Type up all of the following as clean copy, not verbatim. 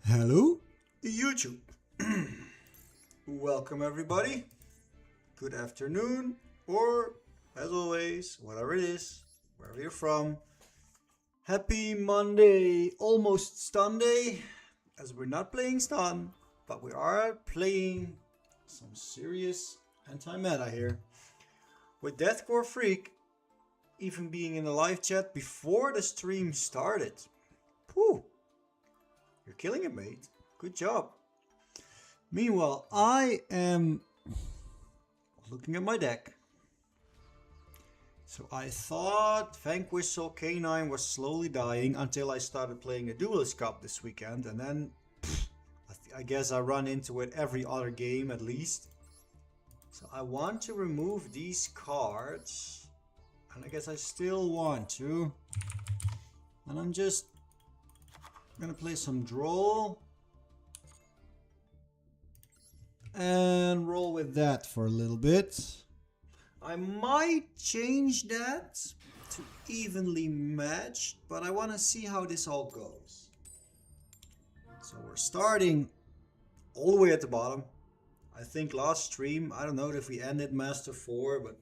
Hello, YouTube. Welcome everybody. Good afternoon, or as always, whatever it is, wherever you're from. Happy Monday, almost Sunday, as we're not playing Stun, but we are playing some serious anti-meta here. With Deathcore Freak even being in the live chat before the stream started. Whew. You're killing it, mate. Good job. Meanwhile, I am looking at my deck. So I thought Vanquish Soul K9 was slowly dying until I started playing a Duelist Cup this weekend. And then I guess I run into it every other game at least. So I want to remove these cards. And I guess I still want to. And I'm just gonna play some Droll and roll with that for a little bit. I might change that to evenly matched, but I want to see how this all goes. So we're starting all the way at the bottom. I think last stream, I don't know if we ended Master 4, but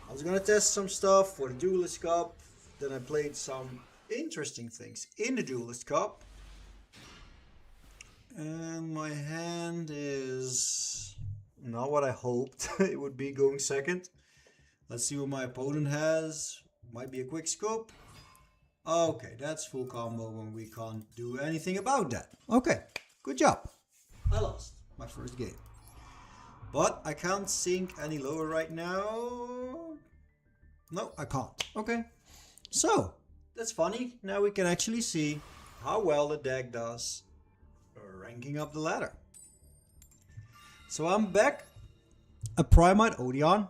I was gonna test some stuff for the Duelist Cup. Then I played some interesting things in the Duelist Cup, and my hand is not what I hoped it would be going second. Let's see what my opponent has. Might be a quick scope. Okay, that's full combo when we can't do anything about that. Okay, good job. I lost my first game, but I can't sink any lower right now. No, I can't. Okay, so that's funny. Now we can actually see how well the deck does ranking up the ladder. So I'm back at Primate Odion.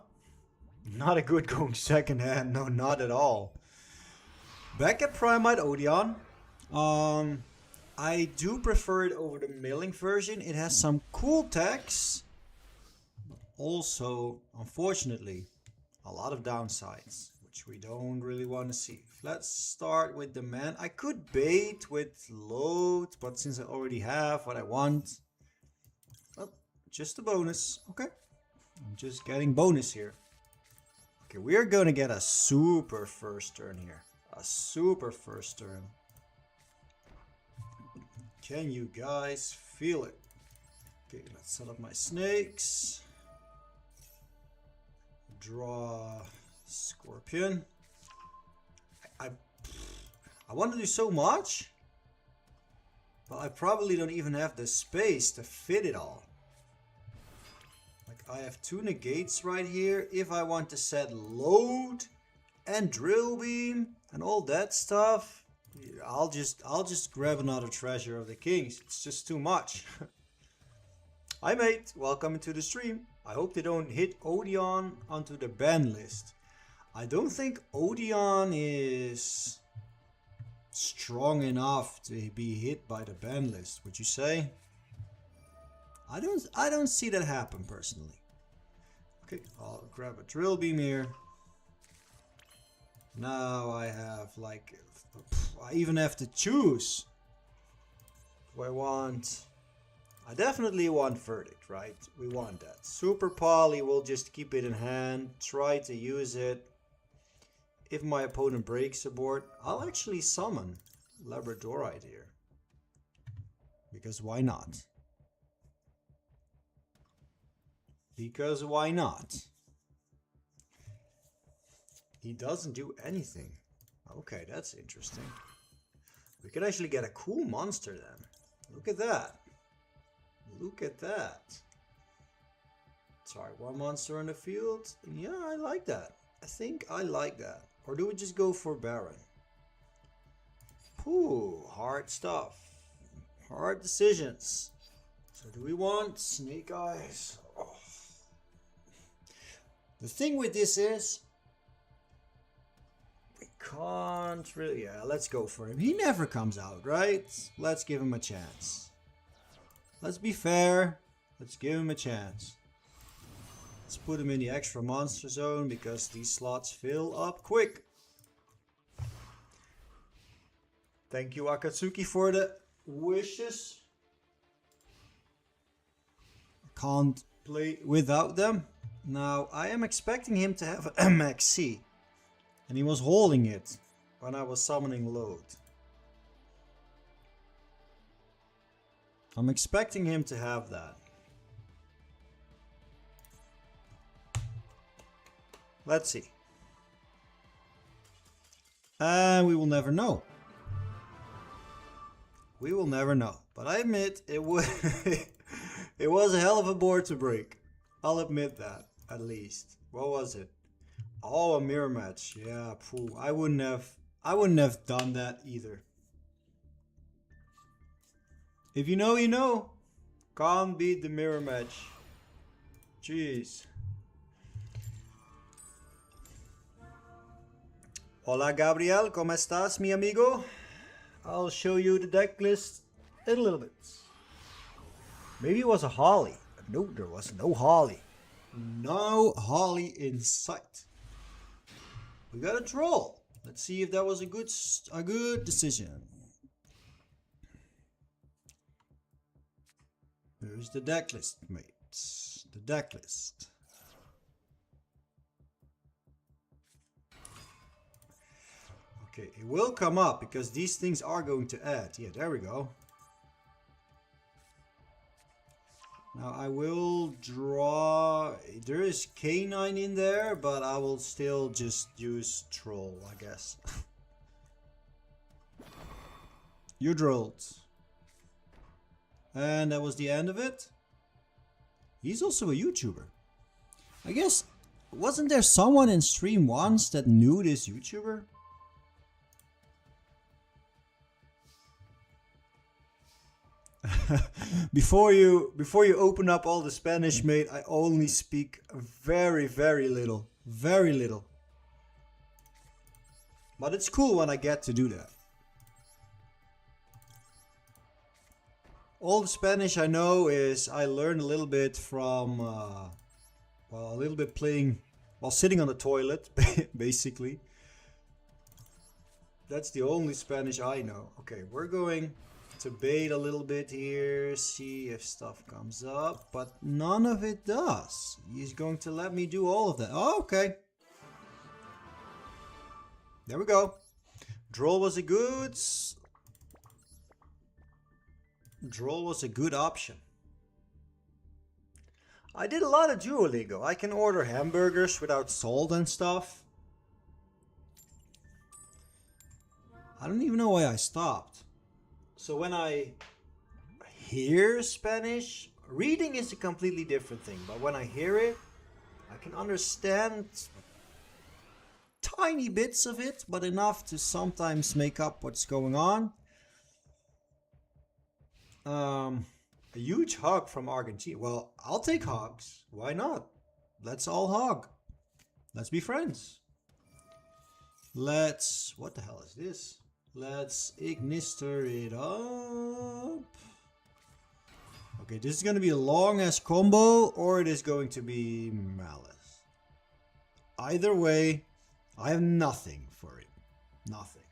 Not a good going second hand. No, not at all. Back at Primate Odion. I do prefer it over the milling version. It has some cool techs. But also, unfortunately, a lot of downsides, which we don't really want to see. Let's start with the man. I could bait with load, but since I already have what I want, well, just a bonus. Okay, I'm just getting bonus here. Okay, we're gonna get a super first turn here. A super first turn. Can you guys feel it? Okay, let's set up my snakes. Draw Scorpion. I want to do so much, but I probably don't even have the space to fit it all. Like, I have two negates right here. If I want to set load and drill beam and all that stuff, I'll just grab another treasure of the kings. It's just too much. Hi mate, welcome to the stream. I hope they don't hit Odion onto the ban list. I don't think Odion is strong enough to be hit by the ban list, would you say? I don't see that happen personally. Okay, I'll grab a drill beam here. Now I have like, I even have to choose. Do I definitely want Verdict, right? We want that. Super Poly will just keep it in hand, try to use it. If my opponent breaks a board, I'll actually summon Labradorite here. Because why not? Because why not? He doesn't do anything. Okay, that's interesting. We could actually get a cool monster then. Look at that. Look at that. Sorry, one monster on the field. Yeah, I like that. I think I like that. Or do we just go for Baron? Ooh, hard stuff. Hard decisions. So do we want Snake Eyes? Oh. The thing with this is, we can't really... Yeah, let's go for him. He never comes out, right? Let's give him a chance. Let's be fair. Let's give him a chance. Let's put him in the extra monster zone because these slots fill up quick. Thank you, Akatsuki, for the wishes. Can't play without them. Now, I am expecting him to have a max C. And he was holding it when I was summoning load. I'm expecting him to have that. Let's see. And we will never know. We will never know. But I admit it would it was a hell of a board to break. I'll admit that, at least. What was it? Oh, a mirror match. Yeah, phew. I wouldn't have done that either. If you know, you know. Can't beat the mirror match. Jeez. Hola Gabriel, ¿cómo estás, mi amigo? I'll show you the deck list in a little bit. Maybe it was a Holly. No, there was no Holly. No Holly in sight. We got a troll. Let's see if that was a good decision. Here's the deck list, mates. The deck list. Okay, it will come up because these things are going to add. Yeah, there we go. Now I will draw. There is K9 in there, but I will still just use troll, I guess. You drolled. And that was the end of it. He's also a YouTuber. I guess, wasn't there someone in stream once that knew this YouTuber? Before you open up all the Spanish, mate, I only speak very, very little. Very little. But it's cool when I get to do that. All the Spanish I know is I learned a little bit from, well, a little bit playing while sitting on the toilet, basically. That's the only Spanish I know. Okay, we're going to bait a little bit here, see if stuff comes up, but none of it does. He's going to let me do all of that. Oh, okay. There we go. Droll was a good option. I did a lot of Duolingo. I can order hamburgers without salt and stuff. I don't even know why I stopped. So when I hear Spanish, reading is a completely different thing. But when I hear it, I can understand tiny bits of it, but enough to sometimes make up what's going on. A huge hug from Argentina. Well, I'll take hugs. Why not? Let's all hug. Let's be friends. What the hell is this? Let's ignister it up. Okay, this is going to be a long ass combo, or it is going to be Malice. Either way, I have nothing for it. Nothing.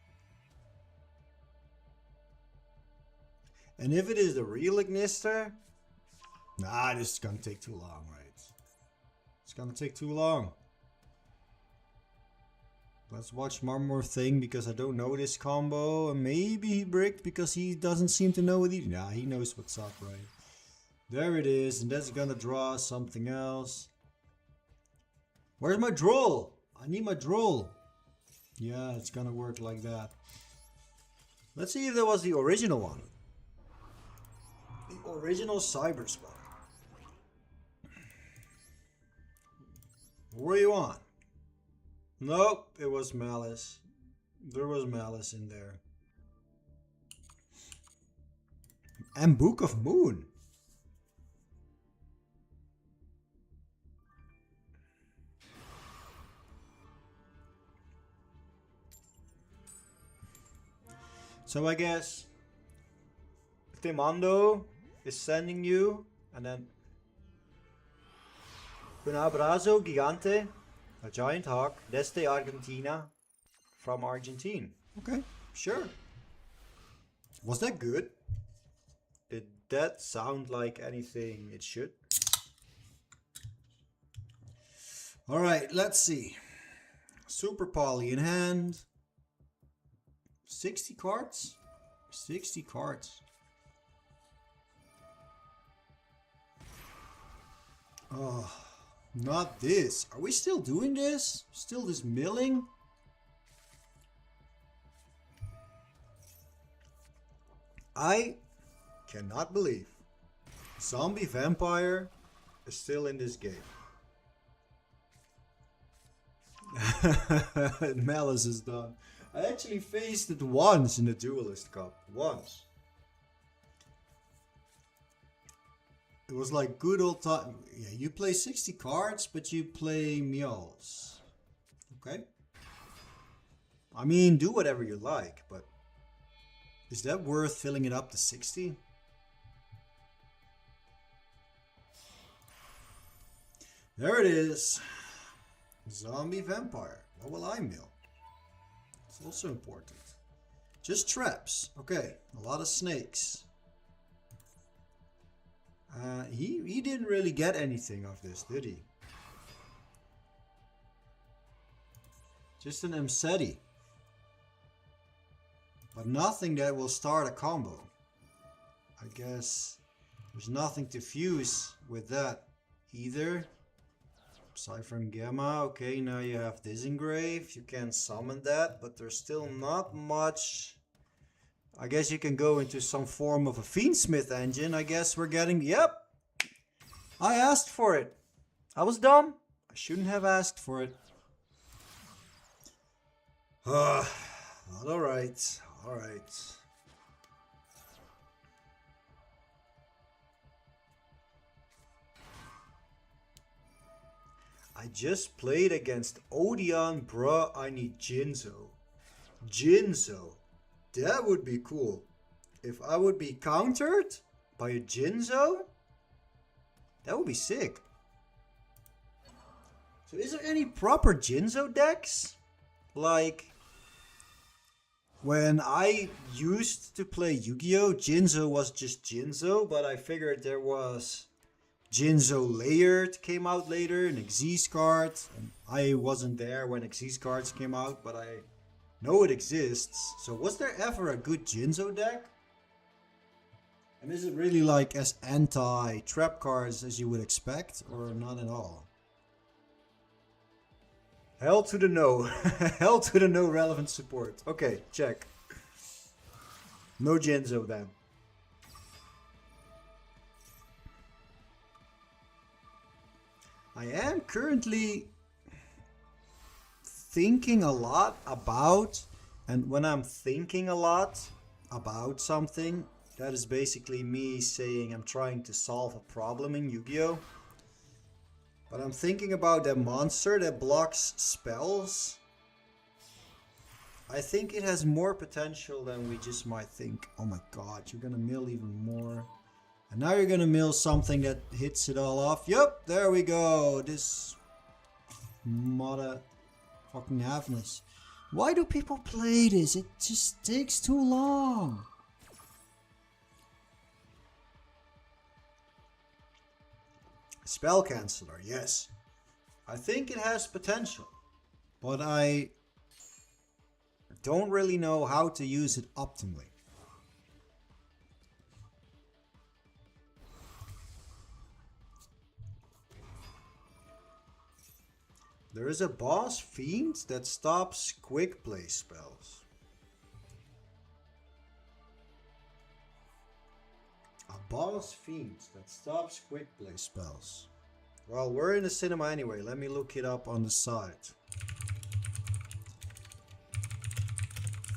And if it is the real ignister, nah, this is going to take too long, right? It's going to take too long. Let's watch one more thing because I don't know this combo. And maybe he bricked because he doesn't seem to know it either. Nah, he knows what's up, right? There it is. And that's gonna draw something else. Where's my droll? I need my droll. Yeah, it's gonna work like that. Let's see if that was the original one. The original Cyber Spy. What were you on? Nope, it was Malice. There was Malice in there. And Book of Moon. So I guess Timando is sending you, and then un abrazo gigante. A giant hawk, desde Argentina, from Argentine. Okay, sure. Was that good? Did that sound like anything it should? Alright, let's see. Super Poly in hand. 60 cards? 60 cards. Oh, not this. Are we still doing this? Still this milling? I cannot believe Zombie Vampire is still in this game. Malice is done. I actually faced it once in the Duelist Cup. Once. It was like good old time. Yeah, you play 60 cards, but you play meows. Okay? I mean, do whatever you like, but is that worth filling it up to 60? There it is. Zombie Vampire. What will I mill? It's also important. Just traps. Okay, a lot of snakes. He didn't really get anything of this, did he? Just an Mseti. But nothing that will start a combo. I guess there's nothing to fuse with that either. Cypher and Gamma. Okay, now you have Disengrave. You can summon that, but there's still not much. I guess you can go into some form of a Fiendsmith engine. I guess we're getting... Yep! I asked for it. I was dumb. I shouldn't have asked for it. Alright. Alright. I just played against Odion, bruh. I need Jinzo. Jinzo. That would be cool. If I would be countered by a Jinzo, that would be sick. So is there any proper Jinzo decks? Like, when I used to play Yu-Gi-Oh! Jinzo was just Jinzo, but I figured there was Jinzo Layered came out later, an Xyz card. And I wasn't there when Xyz cards came out, but I know it exists. So was there ever a good Jinzo deck? And is it really like as anti-trap cards as you would expect, or not at all? Hell to the no. Hell to the no relevant support. Okay, check. No Jinzo then. I am currently thinking a lot about, and when I'm thinking a lot about something, that is basically me saying I'm trying to solve a problem in Yu-Gi-Oh! But I'm thinking about that monster that blocks spells. I think it has more potential than we just might think. Oh my god, you're gonna mill even more. And now you're gonna mill something that hits it all off. Yup, there we go. This mother fucking halfness. Why do people play this? It just takes too long. Spell Canceller, yes. I think it has potential. But I don't really know how to use it optimally. There is a boss fiend that stops quick play spells. A boss fiend that stops quick play spells. Well, we're in the cinema anyway. Let me look it up on the side.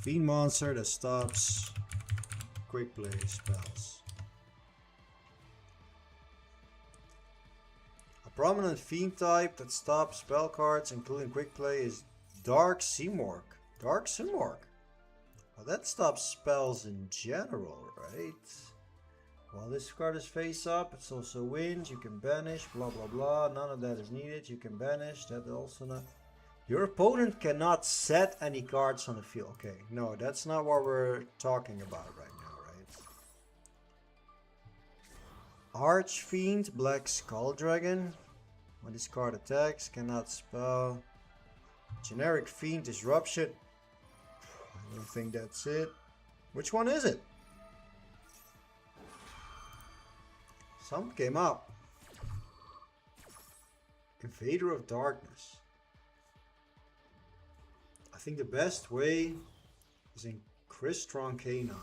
Fiend monster that stops quick play spells. Prominent fiend type that stops spell cards, including quick play, is Dark Simorgh. Dark Simorgh. Well, that stops spells in general, right? While this card is face up, it's also wind. You can banish, blah blah blah. None of that is needed. You can banish. That also not. Your opponent cannot set any cards on the field. Okay, no, that's not what we're talking about right now, right? Archfiend, Black Skull Dragon. When this card attacks, cannot spell. Generic Fiend, Disruption. I don't think that's it. Which one is it? Some came up. Invader of Darkness. I think the best way is in Chris Strong K9.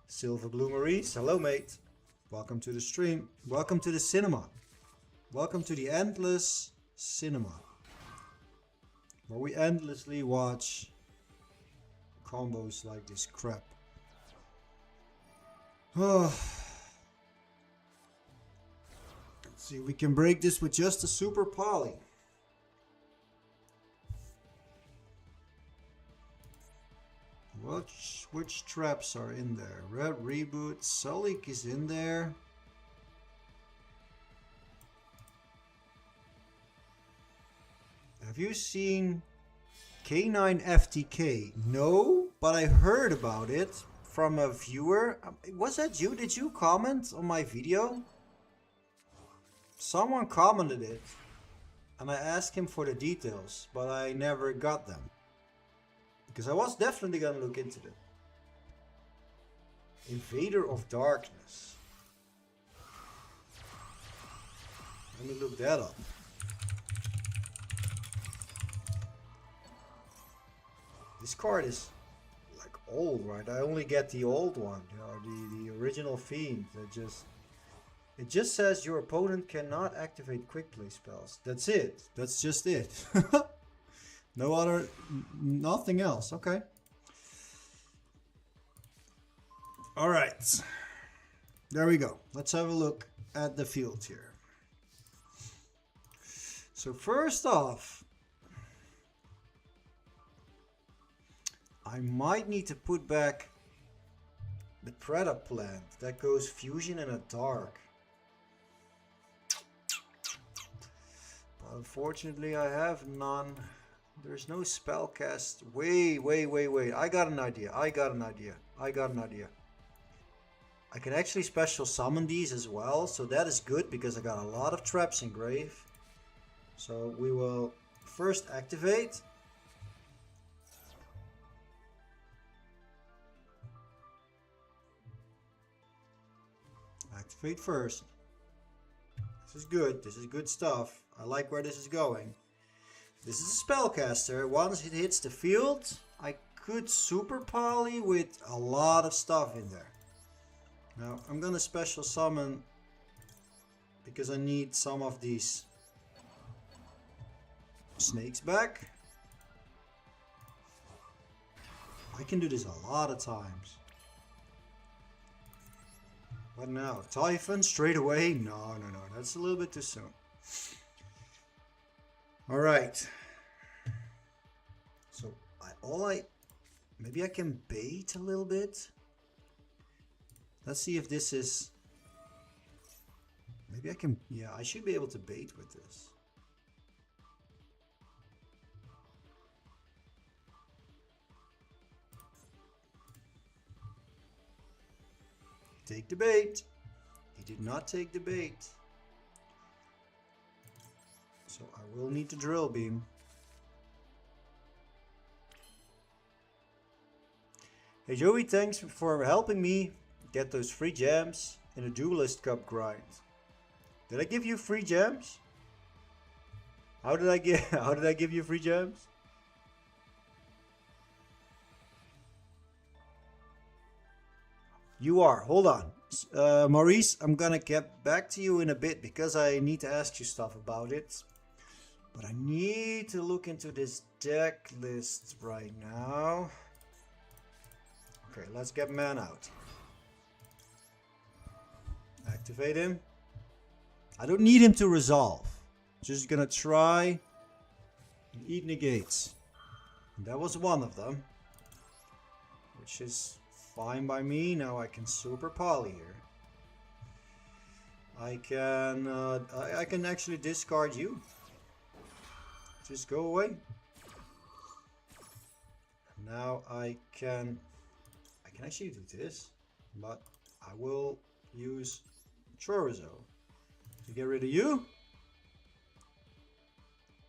Silver Blue Maurice, hello mate. Welcome to the stream. Welcome to the cinema. Welcome to the endless cinema. Where we endlessly watch combos like this crap. Let's see if we can break this with just a super poly. Which traps are in there? Red Reboot, Sulik is in there. Have you seen K9 FTK? No, but I heard about it from a viewer. Was that you? Did you comment on my video? Someone commented it and I asked him for the details, but I never got them. Because I was definitely gonna look into it. Invader of Darkness. Let me look that up. This card is like old, right? I only get the old one, you know, the original Fiend. It just says your opponent cannot activate quick play spells. That's it. That's just it. No other, nothing else. Okay. All right. There we go. Let's have a look at the field here. So first off, I might need to put back the Preda plant that goes fusion in a dark. But unfortunately I have none. There's no spellcast. Wait. I got an idea. I can actually special summon these as well. So that is good because I got a lot of traps in grave. So we will first activate. Activate first. This is good. This is good stuff. I like where this is going. This is a spellcaster. Once it hits the field, I could super poly with a lot of stuff in there. Now I'm gonna special summon because I need some of these snakes back. I can do this a lot of times. What now? Typhon straight away? No, that's a little bit too soon. All right. So maybe I can bait a little bit. Let's see if this is. Maybe I can. Yeah, I should be able to bait with this. Take the bait. He did not take the bait. So I will need to drill beam. Hey Joey, thanks for helping me get those free gems in a Duelist Cup grind. Did I give you free gems? How did I give you free gems? You are. Hold on. Maurice, I'm gonna get back to you in a bit because I need to ask you stuff about it. But I need to look into this deck list right now. Okay, let's get man out. Activate him. I don't need him to resolve. Just gonna try and eat negates. And that was one of them. Which is fine by me. Now I can super poly here. I can actually discard you. Just go away. Now I can actually do this. but I will use Chorizo to get rid of you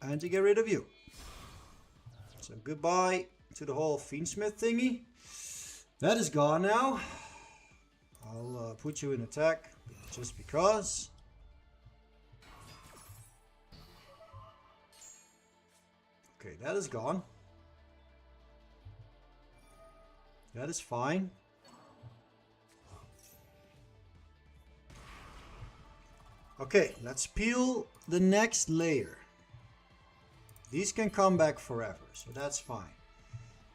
and to get rid of you. So goodbye to the whole Fiendsmith thingy. That is gone now. I'll put you in attack just because. Okay, that is gone. That is fine. Okay, let's peel the next layer. These can come back forever, so that's fine.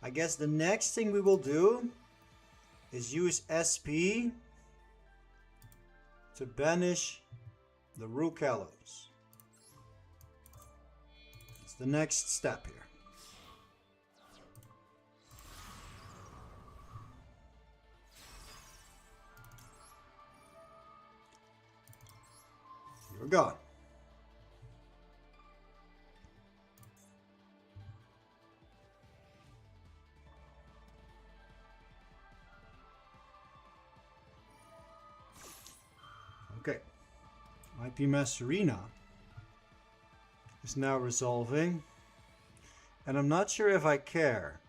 I guess the next thing we will do is use SP to banish the Rucalos. It's the next step here. You're gone. Okay. IP Masterina is now resolving. And I'm not sure if I care.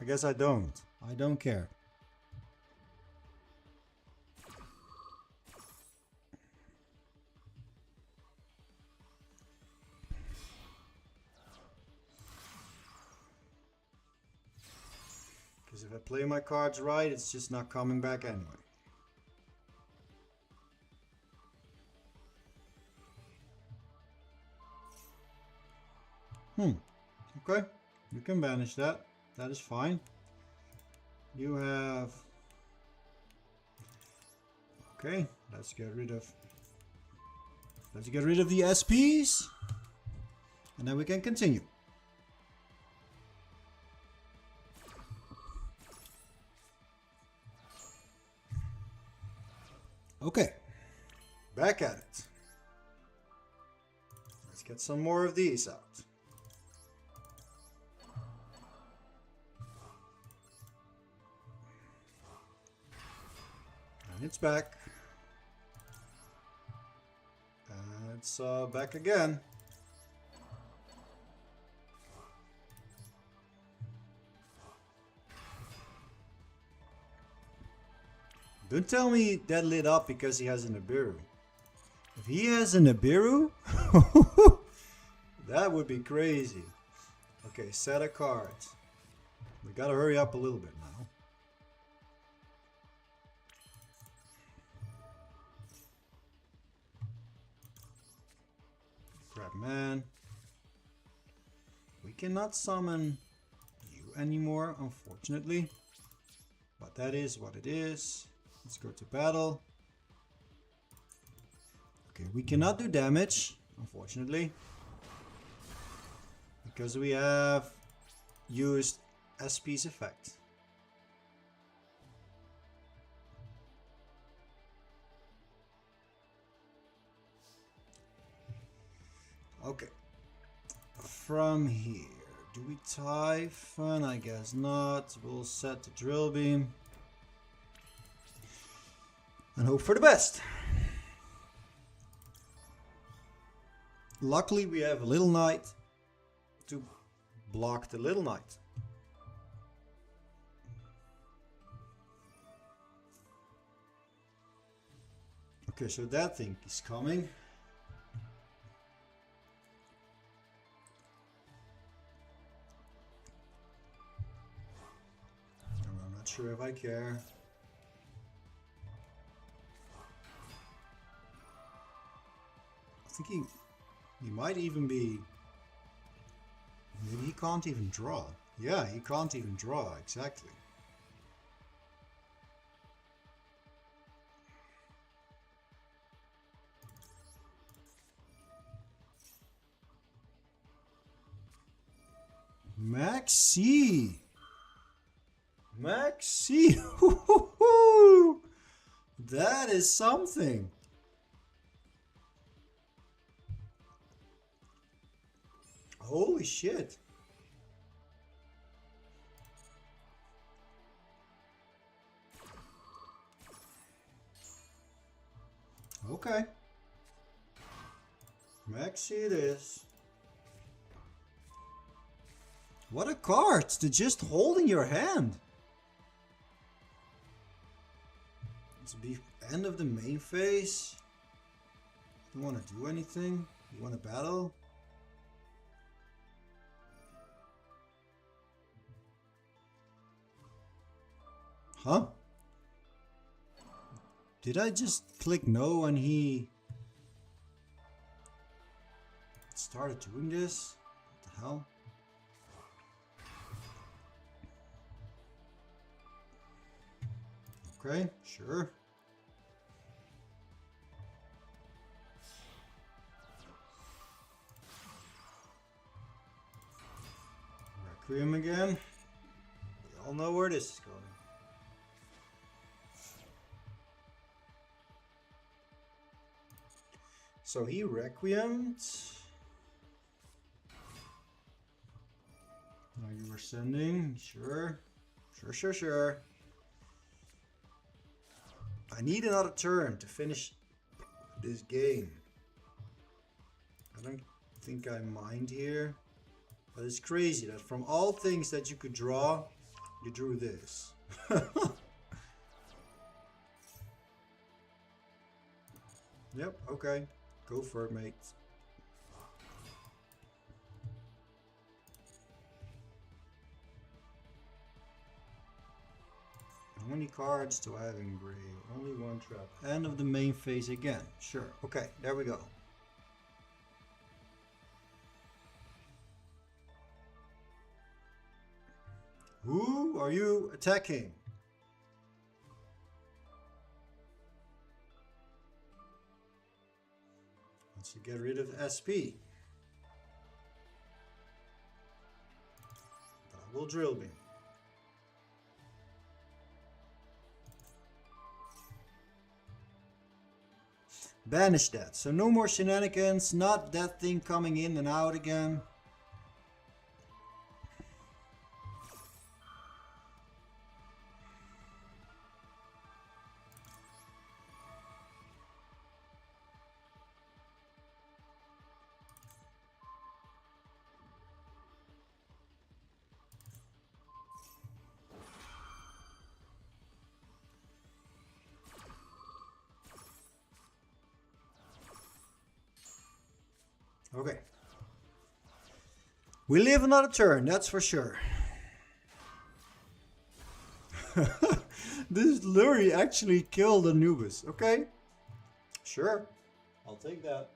I guess I don't. I don't care. Because if I play my cards right, it's just not coming back anyway. Okay, you can banish that. That is fine. You have... Okay, let's get rid of the SPs. And then we can continue. Okay, back at it. Let's get some more of these out. And it's back. And it's back again. Don't tell me that lit up because he has an Nibiru. If he has an Nibiru, that would be crazy. Okay, set of cards. We gotta hurry up a little bit now. Crab man. We cannot summon you anymore, unfortunately. But that is what it is. Let's go to battle. Okay, we cannot do damage, unfortunately. Because we have used SP's effect. Okay. From here, do we Typhon? I guess not. We'll set the drill beam. And hope for the best. Luckily we have a little knight to block the little knight. Okay, so that thing is coming. I'm not sure if I care. I think he might even be... Maybe he can't even draw. Yeah, he can't even draw, exactly. Maxi! Maxi! That is something! Holy shit. Okay. Maxi it is. What a card to just hold in your hand. It's the end of the main phase. Don't want to do anything. You want to battle? Huh? Did I just click no when he started doing this? What the hell? Okay, sure. Requiem again. We all know where this is going. So he requiemed. Now you were sending. Sure. Sure. I need another turn to finish this game. I don't think I mind here. But it's crazy that from all things that you could draw, you drew this. Yep, okay. Go for it, mate. How many cards do I have in gray? Only one trap. End of the main phase again. Sure. Okay, there we go. Who are you attacking? Let's get rid of SP. But I will drill beam. Banish that. So no more shenanigans. Not that thing coming in and out again. Okay. We live another turn, that's for sure. This Lurie actually killed Anubis. Okay. Sure. I'll take that.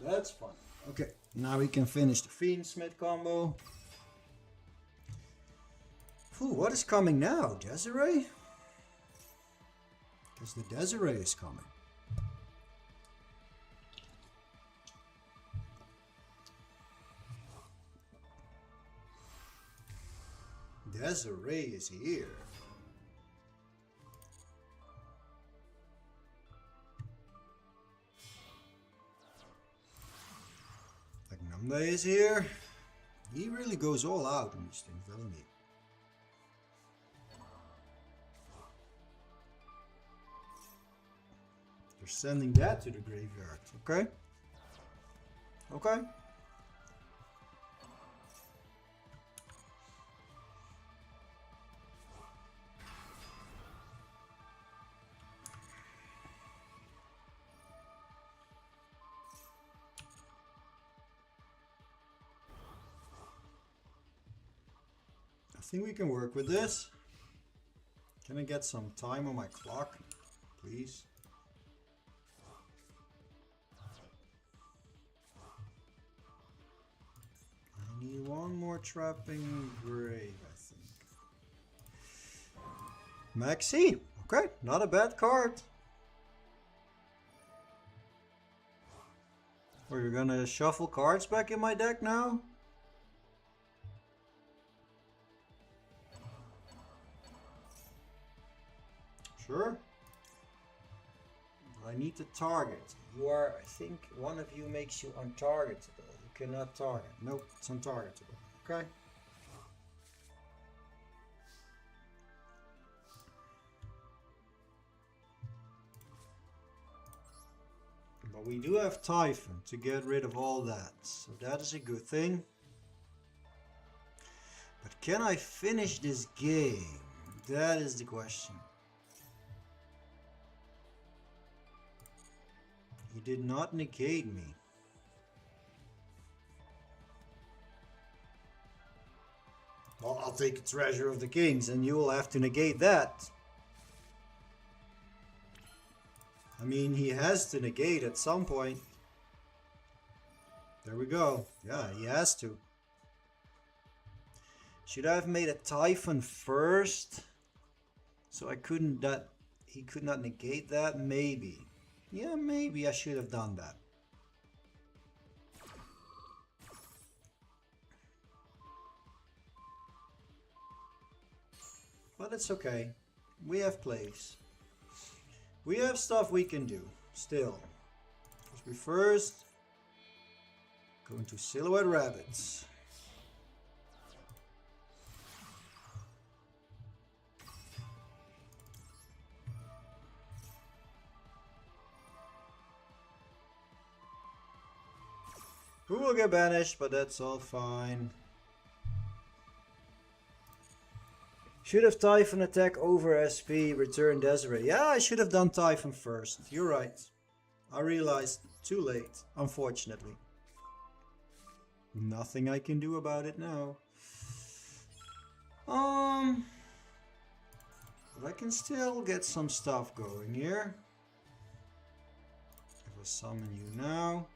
That's fun. Okay. Now we can finish the Fiend Smith combo. Ooh, what is coming now? Desiree? Because the Desiree is coming. Desiree is here. Like Namda is here. He really goes all out on these things, doesn't he? They're sending that to the graveyard. Okay. Okay. I think we can work with this. Can I get some time on my clock, please? I need one more trapping grave, I think. Maxi, okay, not a bad card. Or you're gonna shuffle cards back in my deck now? Sure. I need to target. You are, I think, one of you makes you untargetable. You cannot target. Nope, it's untargetable. Okay. But we do have Typhon to get rid of all that. So that is a good thing. But can I finish this game? That is the question. He did not negate me. Well, I'll take a Treasure of the Kings and you will have to negate that. I mean, he has to negate at some point. There we go. Yeah, he has to. Should I have made a Typhon first? So I couldn't that he could not negate that? Maybe. Yeah, maybe I should have done that. But it's okay. We have plays. We have stuff we can do still. Let's be first going to Silhouette Rabbits. Who will get banished, but that's all fine. Should have Typhon attack over SP, return Desiree. Yeah, I should have done Typhon first. You're right. I realized too late, unfortunately. Nothing I can do about it now. But I can still get some stuff going here. I will summon you now.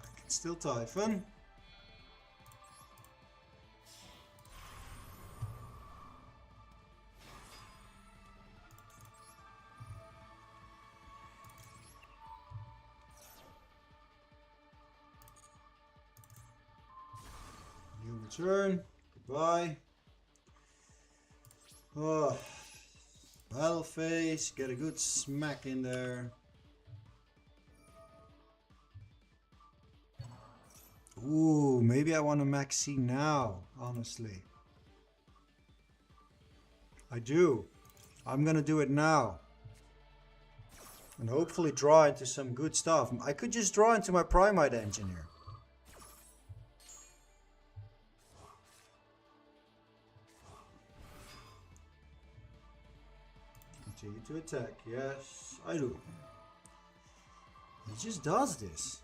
I can still Typhon. Turn. Goodbye. Oh, battle phase. Get a good smack in there. Ooh, maybe I want to maxi now, honestly. I do. I'm gonna do it now. And hopefully draw into some good stuff. I could just draw into my Primite Engineer. Continue to attack. Yes, I do. He just does this.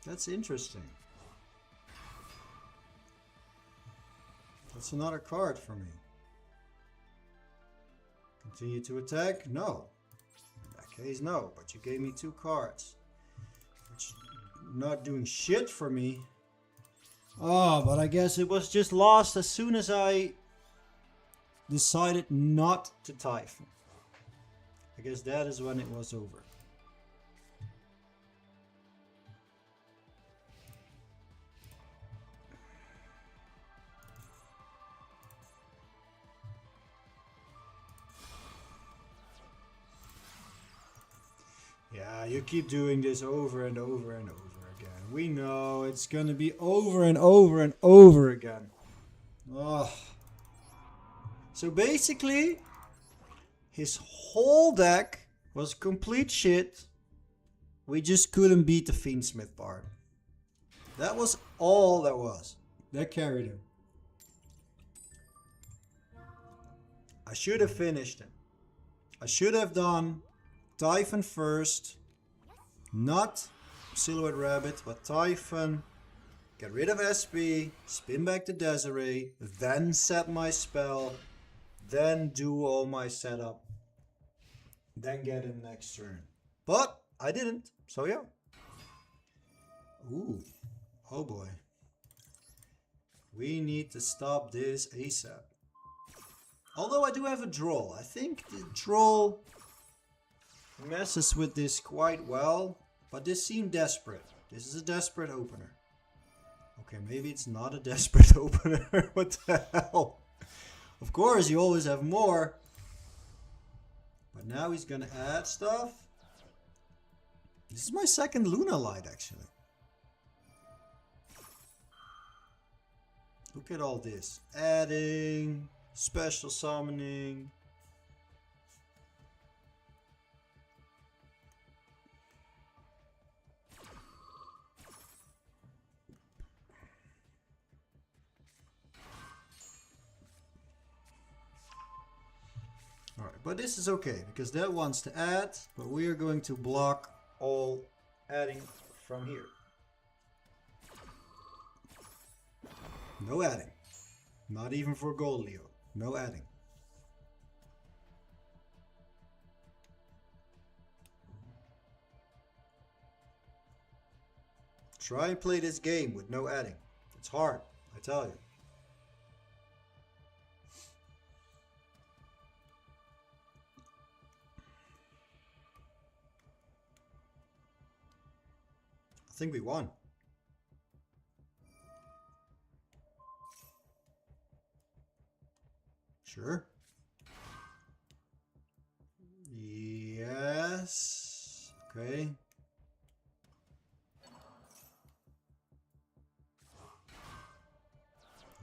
That's interesting. That's another card for me. Continue to attack? No. In that case, no. But you gave me 2 cards. Which not doing shit for me. Oh, but I guess it was just lost as soon as I decided not to Typhon. I guess that is when it was over. Yeah, you keep doing this over and over and over again. We know it's gonna be over and over and over again. Oh. So basically, his whole deck was complete shit. We just couldn't beat the Fiendsmith Bard. That was all that was. That carried him. I should have finished him. I should have done Typhon first. Not Silhouette Rabbit, but Typhon. Get rid of SP. Spin back to Desiree. Then set my spell. Then do all my setup. Then get him next turn. But I didn't. So yeah. Ooh. Oh boy. We need to stop this ASAP. Although I do have a Droll. I think the Droll messes with this quite well. But this seemed desperate. This is a desperate opener. Okay, maybe it's not a desperate opener. What the hell? Of course, you always have more. But now he's gonna add stuff. This is my second Luna Light, actually. Look at all this. Adding, special summoning. But this is okay, because that wants to add, but we are going to block all adding from here. No adding. Not even for gold, Leo. No adding. Try and play this game with no adding. It's hard, I tell you. I think we won. Sure. Yes. Okay.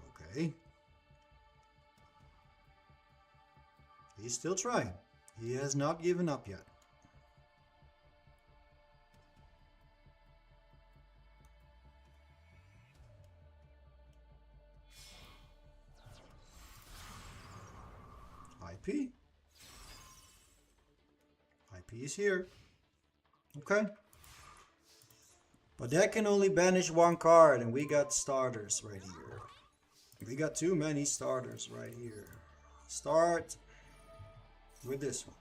Okay. He's still trying. He has not given up yet. IP. IP is here. Okay. But that can only banish one card, and we got starters right here. We got too many starters right here. Start with this one.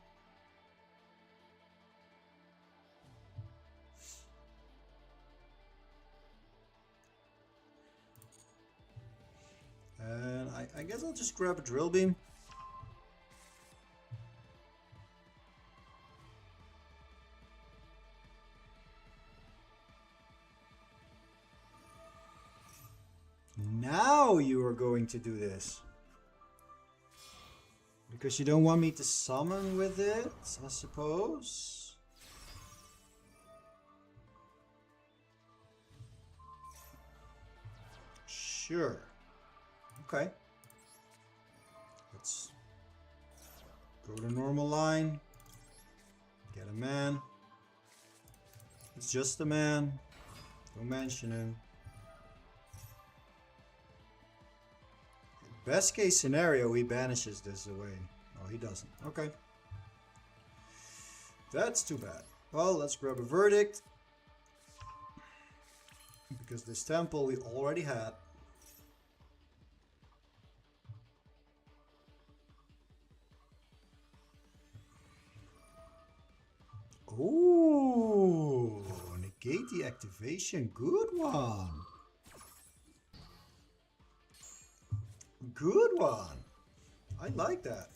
And I guess I'll just grab a drill beam. Now you are going to do this. Because you don't want me to summon with it, I suppose. Sure. Okay. Let's go to normal line. Get a man. It's just a man. Don't mention him. Best case scenario, he banishes this away. Oh, he doesn't. Okay. That's too bad. Well, let's grab a verdict. Because this temple we already had. Ooh, negate the activation. Good one. Good one. I like that.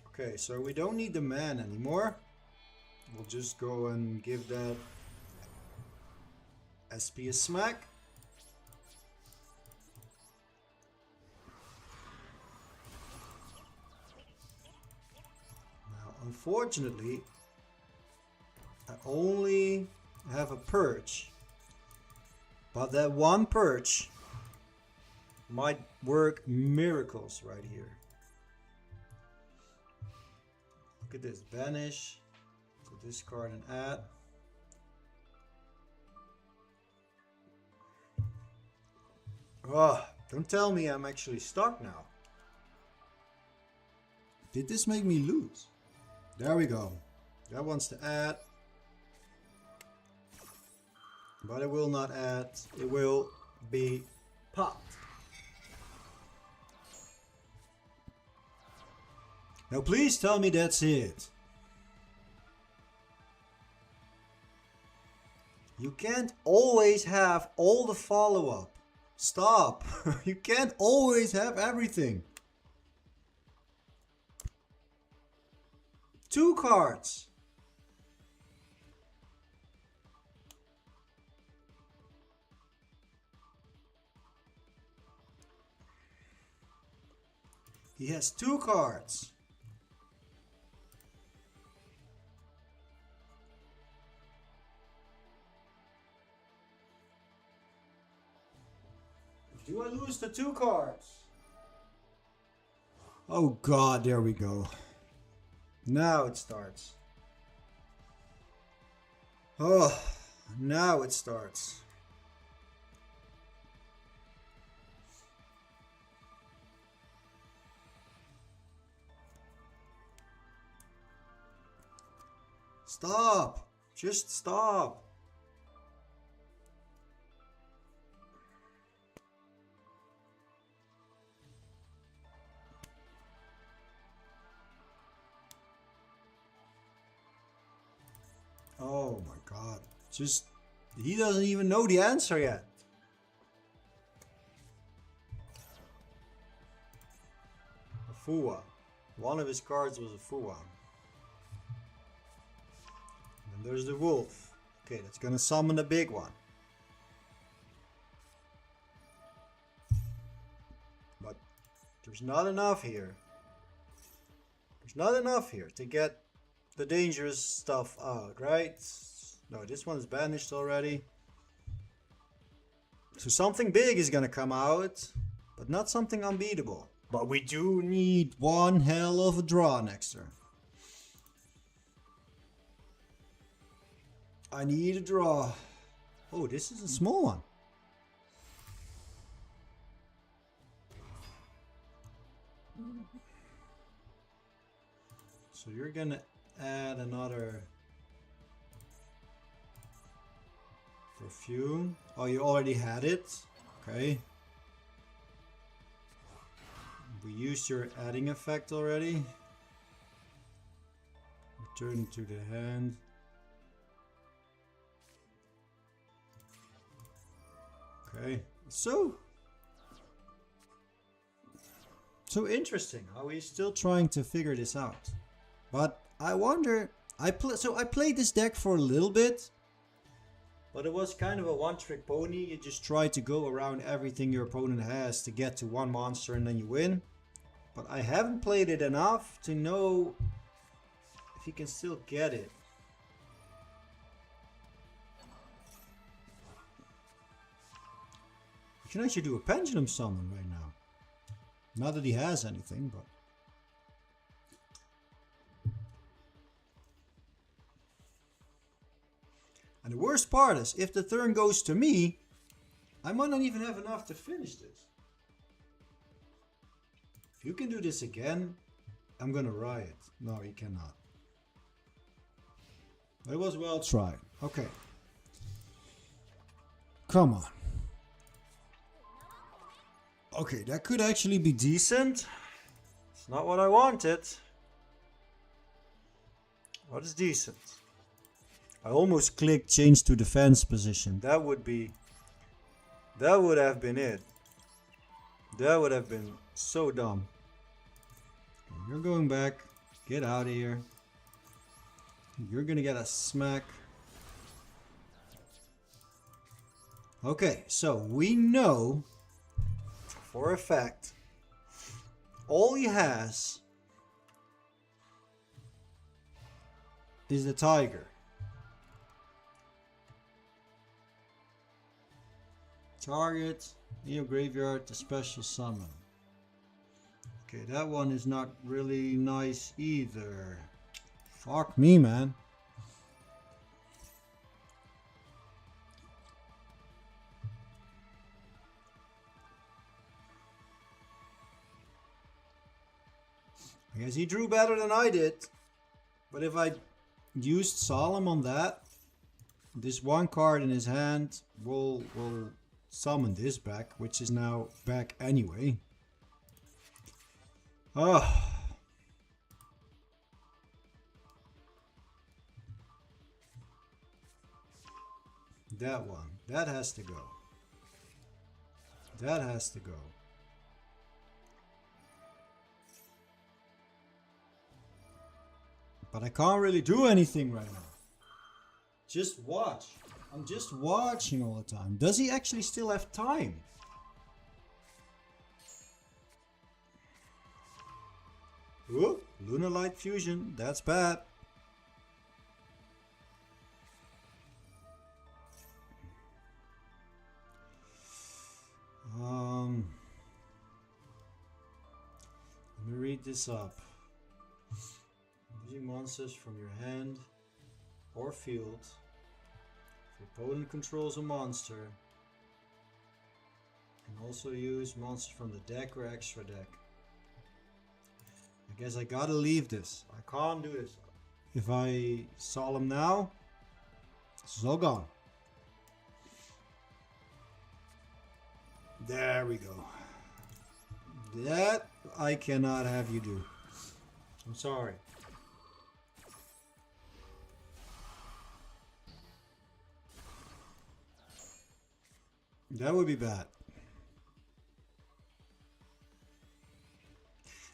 Okay, so we don't need the man anymore. We'll just go and give that SP a smack. Now, unfortunately, I only have a perch. But that one perch might work miracles right here. Look at this. Banish. So discard and add. Oh, don't tell me I'm actually stuck now. Did this make me lose? There we go. That wants to add. But it will not add. It will be popped. Now please tell me that's it. You can't always have all the follow-up. Stop. You can't always have everything. 2 cards. He has 2 cards. Do I lose the 2 cards? Oh God, there we go. Now it starts. Oh, now it starts. Stop! Just stop! Oh my god. Just... He doesn't even know the answer yet. A Fua. One of his cards was a Fua. And there's the wolf. Okay, that's gonna summon a big one. But there's not enough here. There's not enough here to get the dangerous stuff out, right? No, this one's banished already. So something big is gonna come out, but not something unbeatable. But we do need one hell of a draw next turn. I need a draw. Oh, this is a small one. So you're gonna add another perfume. Oh, you already had it. Okay. We used your adding effect already. Return to the hand. Okay. So interesting how he's still trying to figure this out. But I wonder, I played this deck for a little bit, but it was kind of a one-trick pony. You just try to go around everything your opponent has to get to one monster and then you win. But I haven't played it enough to know if he can still get it. You can actually do a pendulum summon right now. Not that he has anything, but... And the worst part is, if the turn goes to me, I might not even have enough to finish this. If you can do this again, I'm gonna riot. No, you cannot. It was well tried. Okay. Come on. Okay, that could actually be decent. It's not what I wanted. What is decent? I almost clicked change to defense position. That would have been it. That would have been so dumb. You're going back. Get out of here. You're gonna get a smack. Okay, so we know for a fact all he has is the tiger. Target in your graveyard to special summon. Okay, that one is not really nice either. Fuck me, man. I guess he drew better than I did. But if I used Solemn on that, this one card in his hand will summon this back, which is now back anyway. Oh. That one. That has to go. That has to go. But I can't really do anything right now. Just watch. I'm just watching all the time. Does he actually still have time? Ooh, Lunar Light Fusion. That's bad. Let me read this up. Using monsters from your hand or field. If your opponent controls a monster, you can also use monsters from the deck or extra deck. I guess I gotta leave this. I can't do this. If I solemn now, this is all gone. There we go. That I cannot have you do. I'm sorry. That would be bad.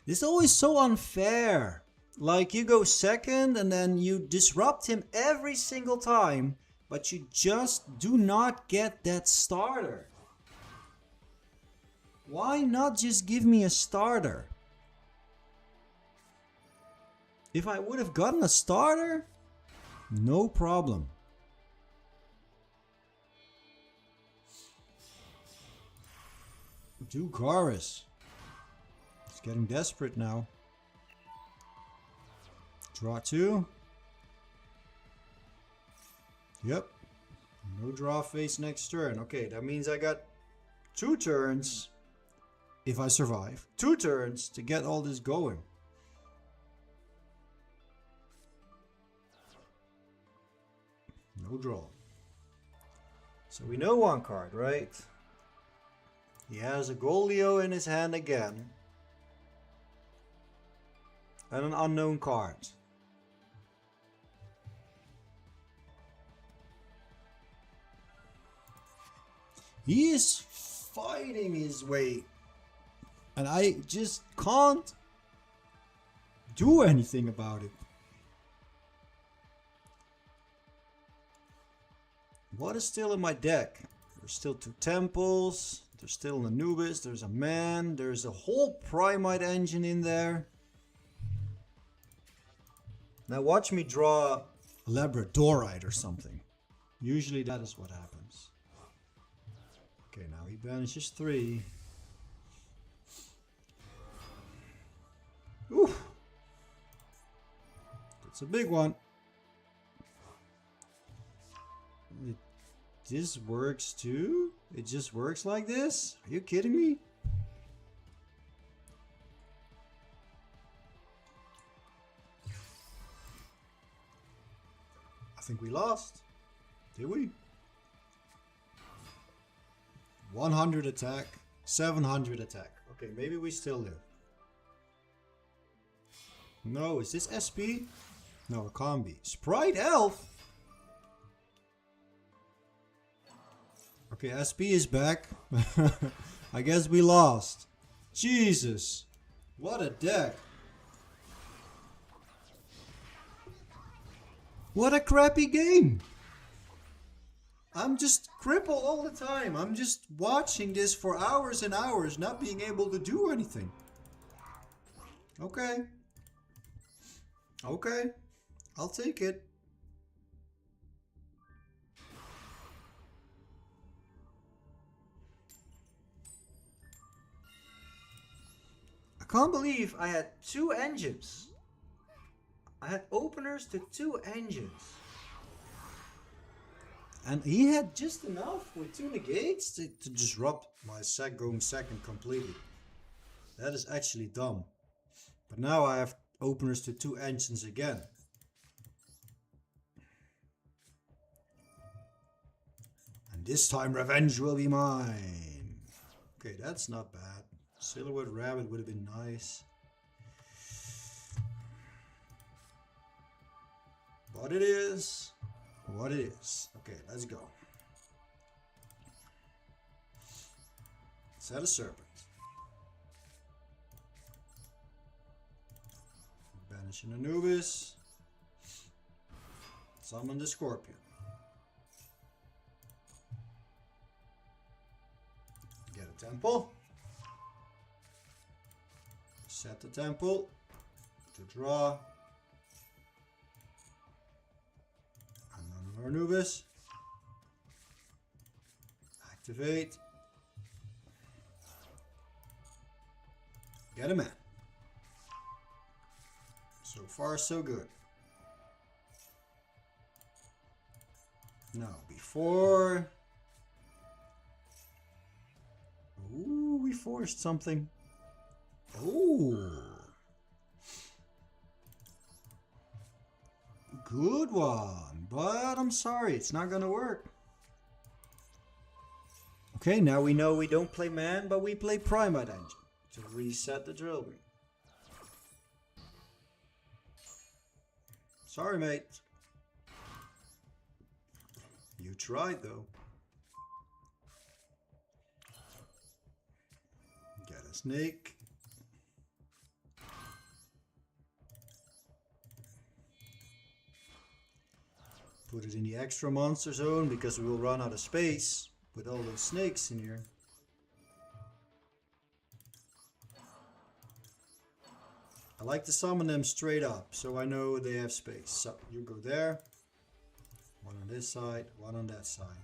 This is always so unfair. Like, you go second and then you disrupt him every single time, but you just do not get that starter. Why not just give me a starter? If I would have gotten a starter, no problem. Dugaris. It's getting desperate now. Draw 2. Yep. No draw face next turn. Okay, that means I got 2 turns, if I survive, 2 turns to get all this going. No draw. So we know one card, right? He has a Goldio in his hand again. And an unknown card. He is fighting his way. And I just can't do anything about it. What is still in my deck? There's still 2 temples. There's still an Anubis. There's a man. There's a whole Primite engine in there. Now watch me draw a Labradorite or something. Usually that is what happens. Okay, now he banishes 3. Oof. That's a big one. This works too? It just works like this? Are you kidding me? I think we lost. Did we? 100 attack, 700 attack. Okay, maybe we still live. No, is this SP? No, it can't be. Sprite Elf? Okay, SP is back. I guess we lost. Jesus. What a deck. What a crappy game. I'm just crippled all the time. I'm just watching this for hours and hours, not being able to do anything. Okay. Okay. I'll take it. I can't believe I had 2 engines. I had openers to 2 engines. And he had just enough with 2 negates to disrupt my going second completely. That is actually dumb. But now I have openers to 2 engines again. And this time revenge will be mine. Okay, that's not bad. Silhouette Rabbit would have been nice. But it is what it is. Okay, let's go. Set a serpent. Banish an Anubis. Summon the Scorpion. Get a temple. Set the temple to draw. Another Anubis. Activate. Get a man. So far, so good. Now, before... Ooh, we forced something. Ooh. good one, but I'm sorry, it's not gonna work. Okay, now we know we don't play man, but we play Primate Engine to reset the drill beam. Sorry, mate. You tried, though. Get a snake. Put it in the extra monster zone because we will run out of space with all those snakes in here. I like to summon them straight up so I know they have space. So you go there. One on this side, one on that side.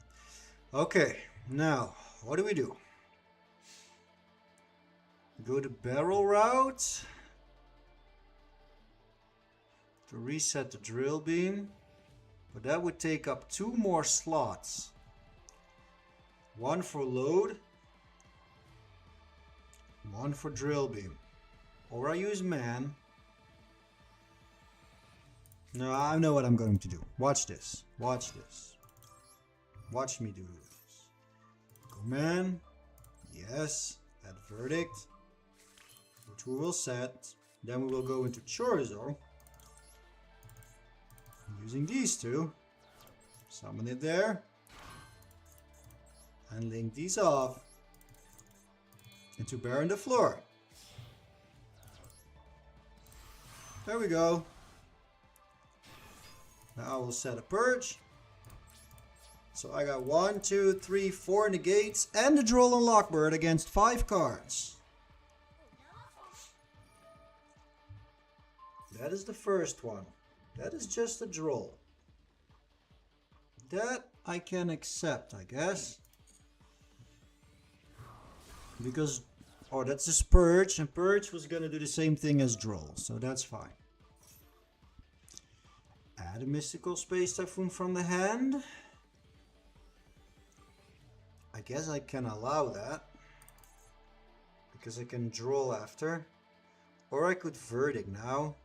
Okay, now what do we do? Go the barrel route to reset the drill beam. But that would take up 2 more slots. One for load, one for drill beam. Or I use man. No, I know what I'm going to do. Watch this. Watch this. Watch me do this. Go man. Yes. Add verdict. Which we will set. Then we will go into chorizo. Using these two. Summon it there. And link these off. Into Baron the floor. There we go. Now I will set a purge. So I got 1, 2, 3, 4 negates and the Droll and Lockbird against 5 cards. That is the first one. That is just a Droll. That I can accept, I guess. Because, oh, that's a Purge, and Purge was gonna do the same thing as Droll, so that's fine. Add a Mystical Space Typhoon from the hand. I guess I can allow that. Because I can Droll after. Or I could Verdict now.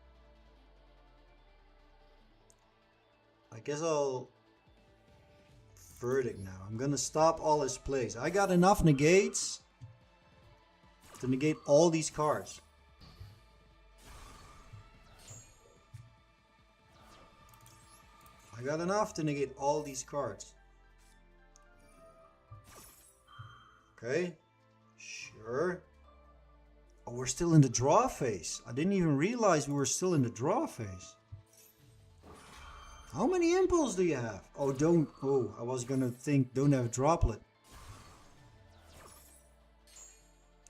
I guess I'll Verdict now. I'm gonna stop all his plays. I got enough negates to negate all these cards. I got enough to negate all these cards. Okay, sure. Oh, we're still in the draw phase. I didn't even realize we were still in the draw phase. How many impulse do you have? Oh, don't. Oh, I was gonna think don't have droplet.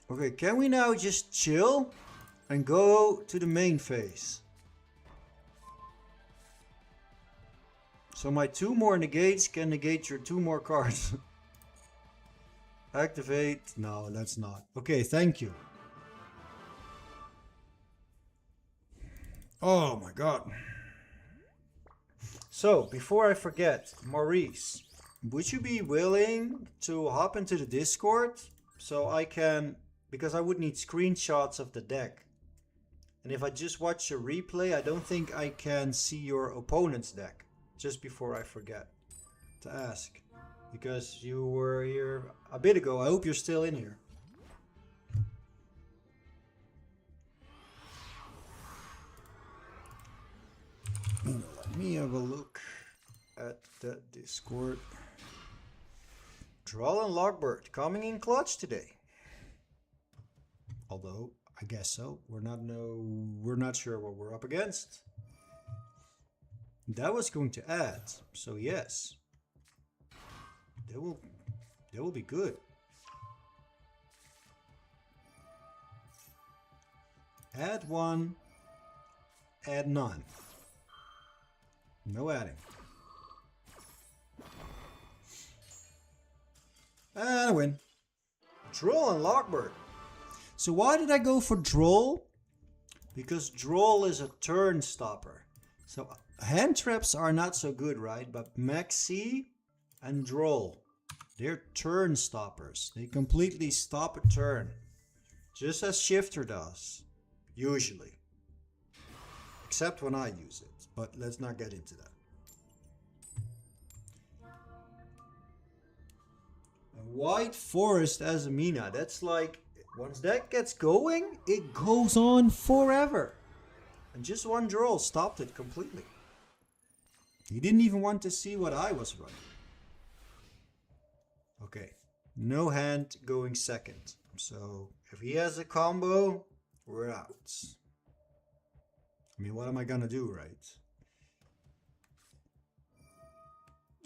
Okay, can we now just chill and go to the main phase? So my 2 more negates can negate your 2 more cards. Activate. No, that's not. Okay, thank you. Oh my god. So, before I forget, Maurice, would you be willing to hop into the Discord so I can, because I would need screenshots of the deck. And if I just watch a replay, I don't think I can see your opponent's deck. Just before I forget to ask. Because you were here a bit ago. I hope you're still in here. Let me have a look at the Discord. Droll and Lockbird coming in clutch today. Although, I guess so. We're not sure what we're up against. That was going to add, so yes. That will be good. Add 1, add none. No adding. And I win. Droll and Lockbird. So why did I go for Droll? Because Droll is a turn stopper. So hand traps are not so good, right? But Maxi and Droll, they're turn stoppers. They completely stop a turn. Just as Shifter does. Usually. Except when I use it. But let's not get into that. A White Forest as a Mina. That's like, once that gets going, it goes on forever. And just one draw stopped it completely. He didn't even want to see what I was running. Okay, no hand going second. So if he has a combo, we're out. I mean, what am I gonna do, right?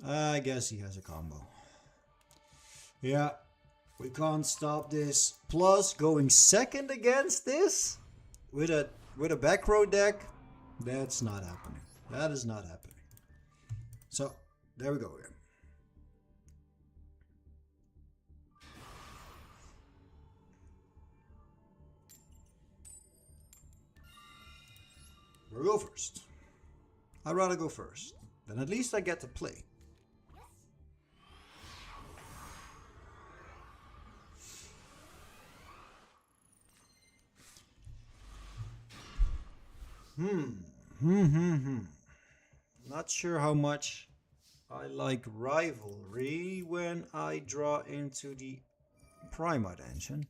I guess he has a combo. Yeah, we can't stop this. Plus, going second against this with a back row deck, that's not happening. That is not happening. So there we go here. We'll go first. I'd rather go first. Then at least I get to play. Not sure how much I like rivalry when I draw into the Prima engine.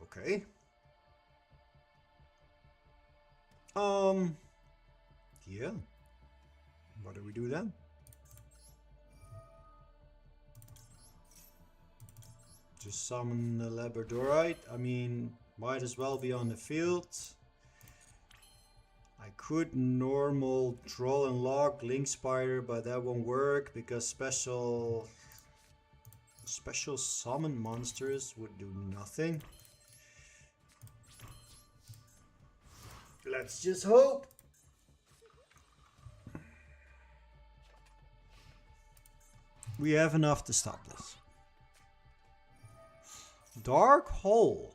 Okay. Yeah. What do we do then? Just summon the Labradorite. I mean, might as well be on the field. I could normal Troll and Lock, Link Spider, but that won't work because special summon monsters would do nothing. Let's just hope. We have enough to stop this. Dark Hole.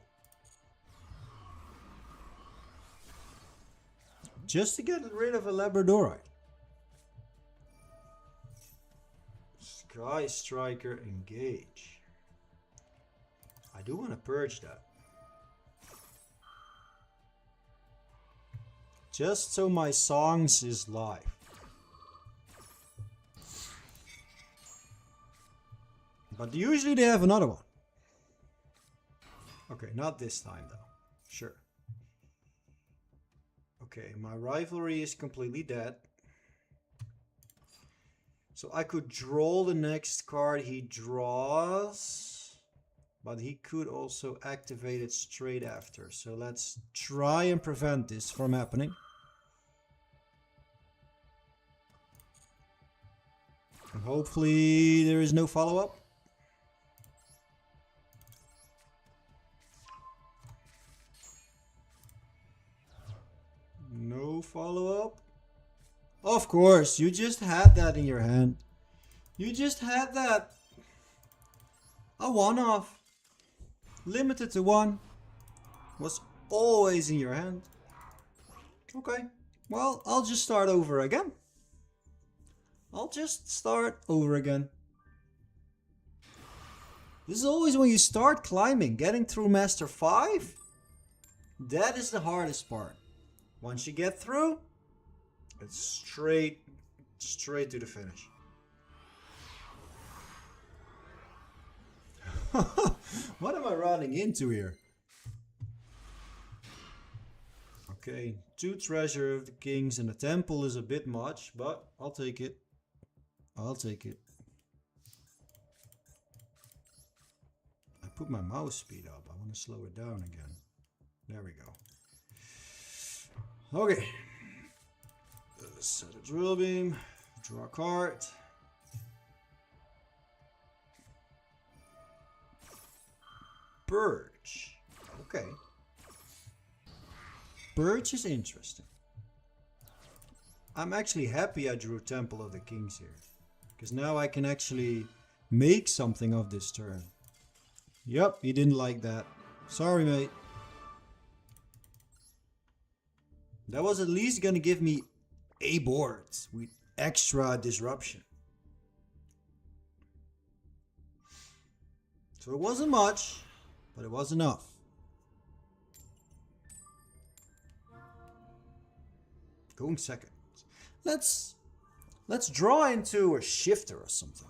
Just to get rid of a Labradorite. Sky Striker engage. I do want to purge that. Just so my songs is live. But usually they have another one. Okay, not this time though. Sure. Okay, my rivalry is completely dead. So I could draw the next card he draws. But he could also activate it straight after. So let's try and prevent this from happening. And hopefully there is no follow-up. No follow-up. Of course, you just had that in your hand. You just had that. A one-off. Limited to one. Was always in your hand. Okay. Well, I'll just start over again. This is always when you start climbing, getting through Master 5. That is the hardest part. Once you get through, it's straight to the finish. What am I running into here? Okay, 2 Treasure of the Kings and a Temple is a bit much, but I'll take it. I'll take it. I put my mouse speed up. I want to slow it down again. There we go. Okay. Set a drill beam. Draw a card. Purge. Okay. Purge is interesting. I'm actually happy I drew Temple of the Kings here. Because now I can actually make something of this turn. Yep, he didn't like that. Sorry, mate. That was at least gonna give me a board with extra disruption. So it wasn't much, but it was enough. Going second. Let's draw into a shifter or something.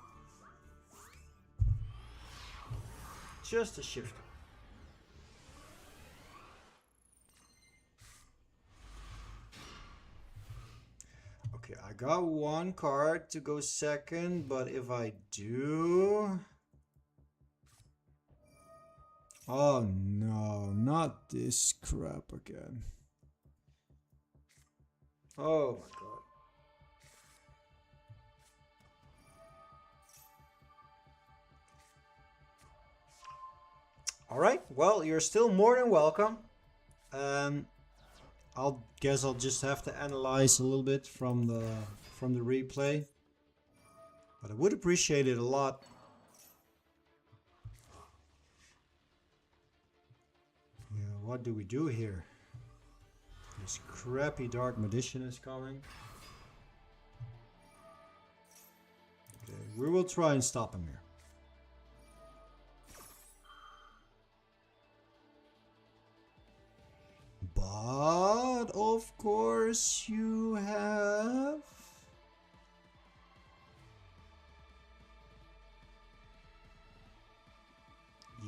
Just a shifter. Okay, I got one card to go second, but if I do... Oh no, not this crap again. Oh my god. Alright, well, you're still more than welcome. I'll guess I'll just have to analyze a little bit from the replay. But I would appreciate it a lot. Yeah, what do we do here? This crappy Dark Magician is coming. Okay, we will try and stop him here. But of course you have...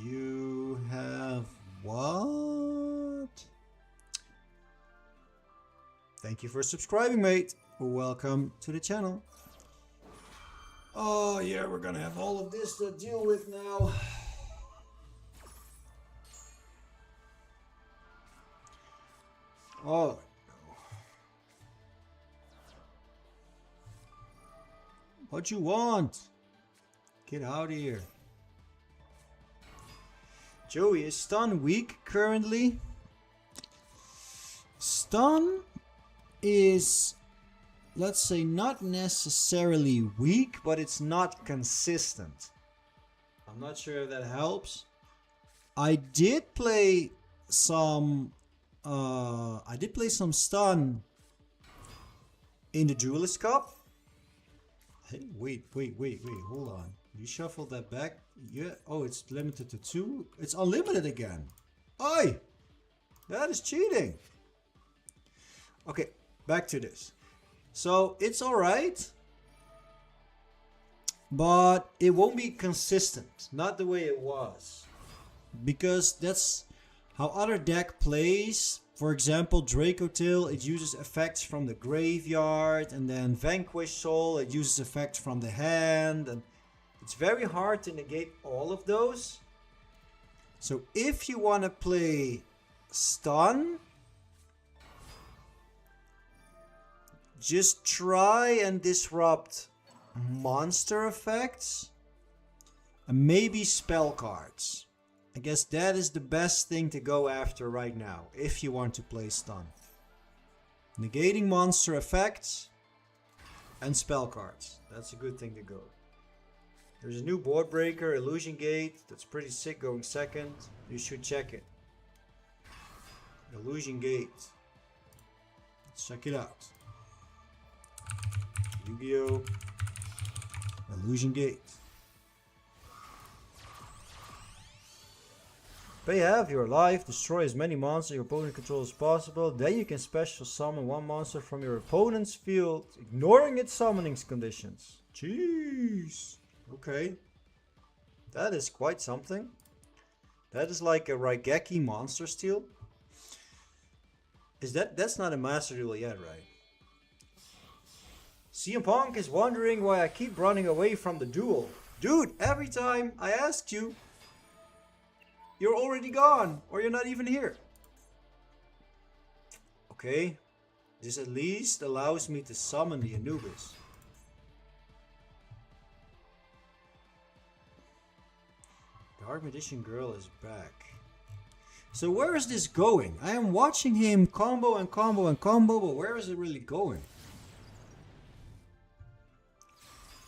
You have what? Thank you for subscribing, mate. Welcome to the channel. Oh yeah, we're gonna have all of this to deal with now. Oh no. What you want? Get out of here. Joey, is stun weak currently? Stun is, let's say, not necessarily weak, but it's not consistent. I'm not sure if that helps. I did play some stun in the Duelist Cup. Hey, wait, hold on. You shuffled that back? Yeah. Oh, it's limited to 2. It's unlimited again. Oi! That is cheating. Okay, back to this. So, it's alright. But it won't be consistent. Not the way it was. Because that's how other deck plays. For example, Dracotil, it uses effects from the graveyard. And then Vanquish Soul, it uses effects from the hand. And it's very hard to negate all of those. So if you want to play stun, just try and disrupt monster effects and maybe spell cards. I guess that is the best thing to go after right now if you want to play stun. Negating monster effects and spell cards. That's a good thing to go. There's a new board breaker, Illusion Gate, that's pretty sick going second. You should check it. Illusion Gate. Let's check it out. Yu-Gi-Oh! Illusion Gate. Pay half your life, destroy as many monsters your opponent controls as possible. Then you can special summon one monster from your opponent's field, ignoring its summoning conditions. Jeez. Okay. That is quite something. That is like a Raigeki monster steal. That's not a master duel yet, right? CM Punk is wondering why I keep running away from the duel. Dude, every time I asked you, you're already gone, or you're not even here. Okay, this at least allows me to summon the Anubis. Dark Magician Girl is back. So where is this going? I am watching him combo and combo and combo, but where is it really going?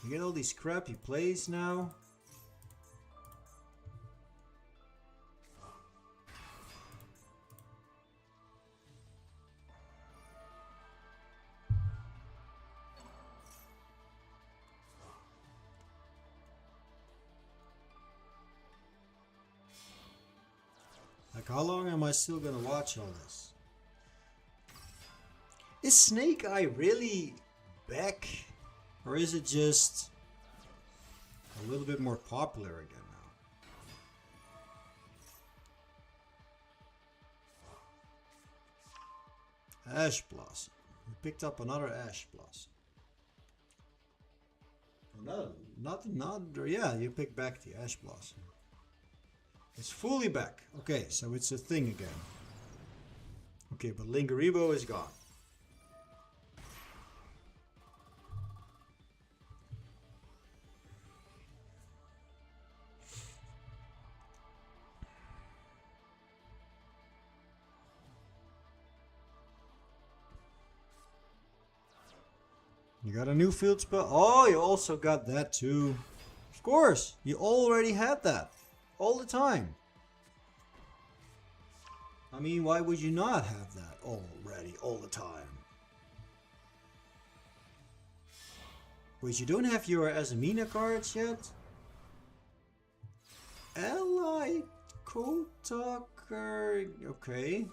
You get all these crappy plays now. Like, how long am I still gonna watch all this? Is Snake Eye really back? Or is it just a little bit more popular again now? Ash Blossom. We picked up another Ash Blossom. Yeah, you picked back the Ash Blossom. It's fully back. Okay, so it's a thing again. Okay, but Lingaribo is gone. You got a new field spell? Oh, you also got that too. Of course, you already had that. All the time. I mean, why would you not have that already, all the time? Wait, you don't have your Azamina cards yet? Ally Kotaker. Okay.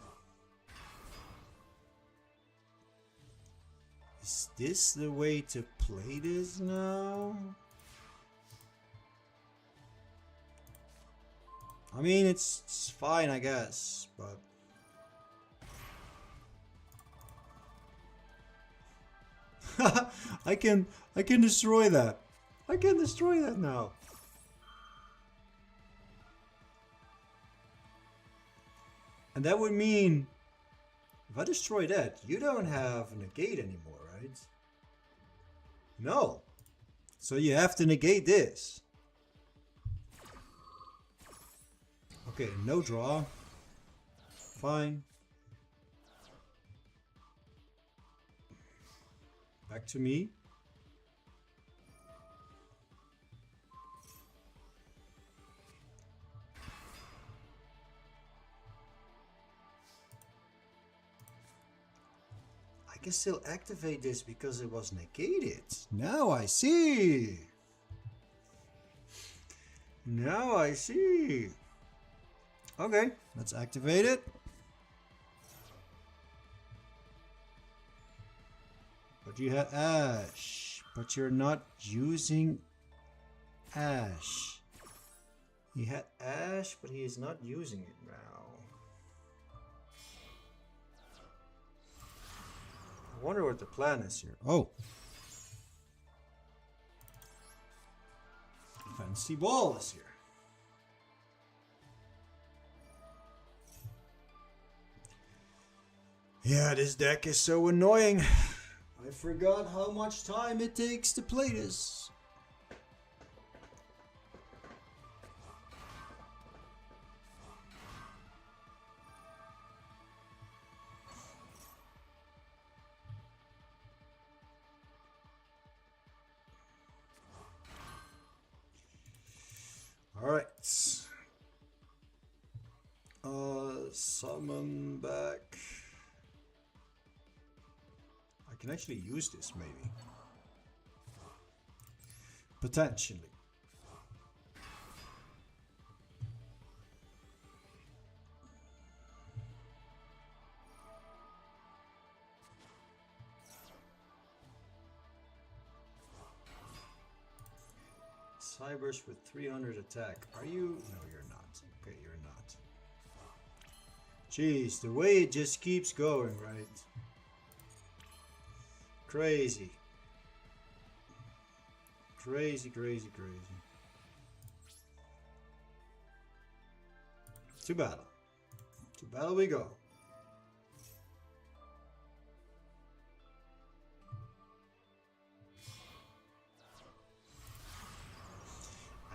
Is this the way to play this now? I mean, it's fine, I guess, but... I can destroy that. I can destroy that now. And that would mean, if I destroy that, you don't have negate anymore, right? No. So you have to negate this. Okay, no draw. Fine. Back to me. I can still activate this because it was negated. Now I see. Now I see. Okay, let's activate it. But you had Ash. But you're not using Ash. He had Ash, but he is not using it now. I wonder what the plan is here. Oh. Fancy Ball is here. Yeah, this deck is so annoying. I forgot how much time it takes to play this. Alright. Summon back. I can actually use this, maybe. Potentially. Cybers with 300 attack. Are you? No, you're not. Okay, you're not. Jeez, the way it just keeps going, right? Crazy. Crazy, crazy, crazy. To battle. To battle we go.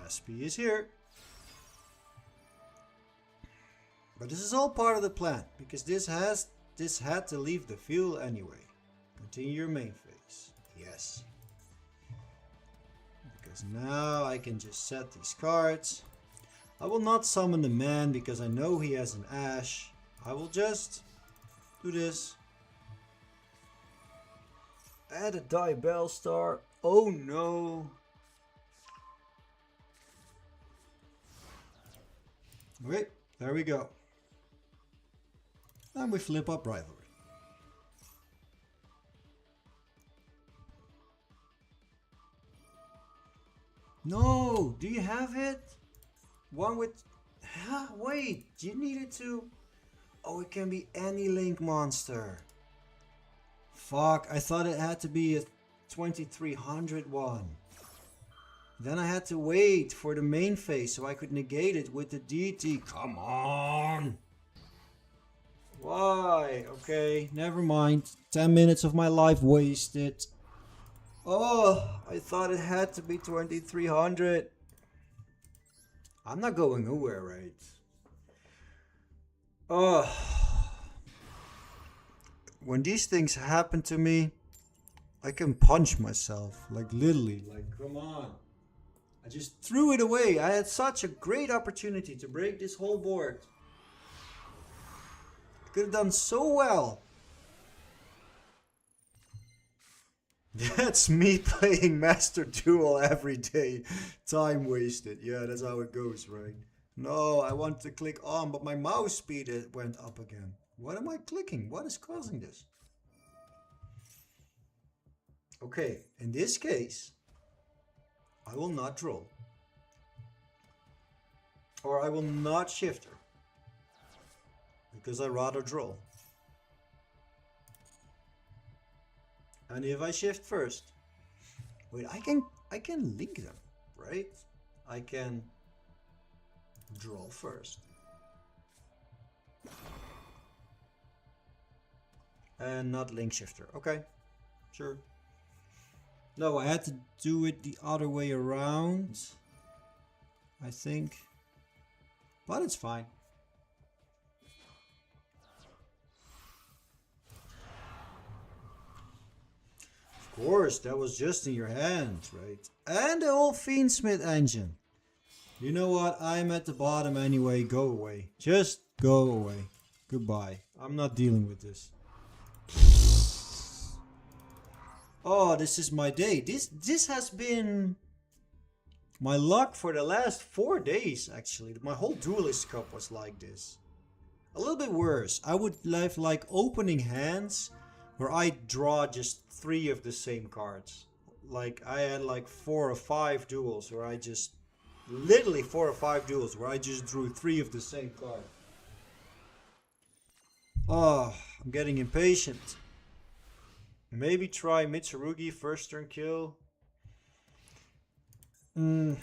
SP is here. But this is all part of the plan, because this had to leave the field anyway. Continue your main phase. Yes. Because now I can just set these cards. I will not summon the man because I know he has an Ash. I will just do this. Add a Die Bellstar. Oh no. Okay, there we go. And we flip up rivalry. No, do you have it? One with... Huh? Wait, you needed to... Oh, it can be any Link monster. Fuck, I thought it had to be a 2300 one. Then I had to wait for the main phase so I could negate it with the DT. Come on! Why? Okay, never mind. 10 minutes of my life wasted. Oh, I thought it had to be 2300. I'm not going nowhere, right? Oh. When these things happen to me, I can punch myself. Like literally, like come on. I just threw it away. I had such a great opportunity to break this whole board. I could have done so well. That's me playing Master Duel every day. Time wasted. Yeah, that's how it goes, right? No, I want to click on, but my mouse speed went up again. What am I clicking? What is causing this? Okay, in this case, I will not draw. Or I will not shifter. Because I rather draw. And if I shift first, wait, I can link them, right? I can draw first. And not link shifter. Okay, sure. No, I had to do it the other way around, I think. But it's fine. Of course, that was just in your hand, right? And the old Fiendsmith engine. You know what? I'm at the bottom anyway. Go away. Just go away. Goodbye. I'm not dealing with this. Oh, this is my day. This has been my luck for the last 4 days, actually. My whole Duelist Cup was like this. A little bit worse. I would have like opening hands where I draw just 3 of the same cards. Like I had like 4 or 5 duels where I just... Literally 4 or 5 duels where I just drew 3 of the same card. Oh, I'm getting impatient. Maybe try Mitsurugi first turn kill. Maybe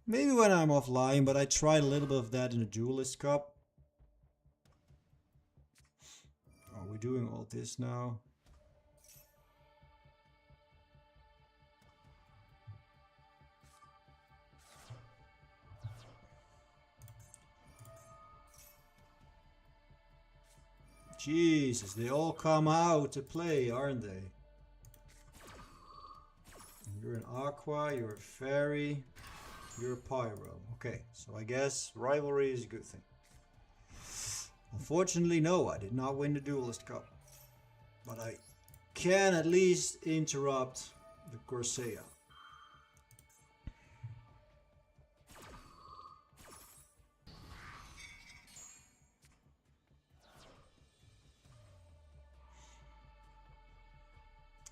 when I'm offline, but I tried a little bit of that in the Duelist Cup. Oh, we're doing all this now. Jesus, they all come out to play, aren't they? You're an Aqua, you're a Fairy, you're a Pyro. Okay, so I guess rivalry is a good thing. Unfortunately, no, I did not win the Duelist Cup. But I can at least interrupt the Corsair.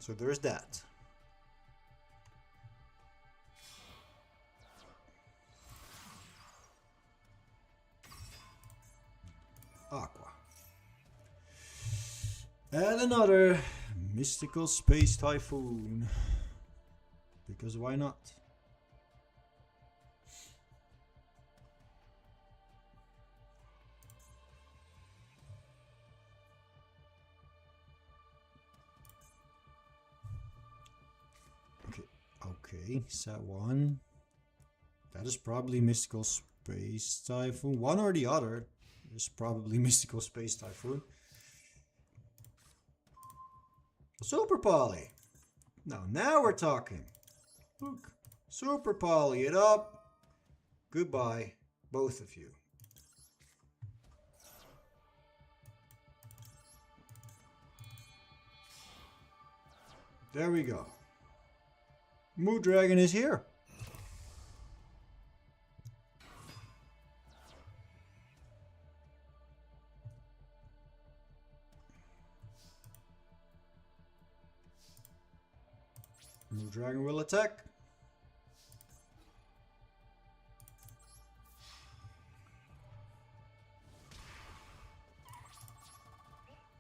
So there's that. Aqua. And another mystical space typhoon. Because why not? Okay, set 1. That is probably mystical space typhoon. One or the other is probably mystical space typhoon. Super Poly. Now we're talking. Look, Super Poly it up. Goodbye, both of you. There we go. Mood Dragon is here. New dragon will attack.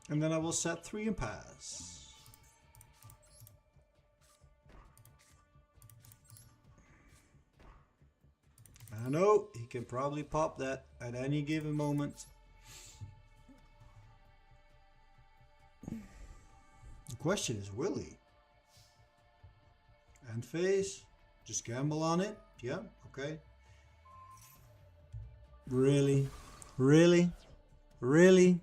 And then I will set 3 and pass. I know he can probably pop that at any given moment. The question is, will he? End phase. Just gamble on it. Yeah, okay. Really? Really? Really?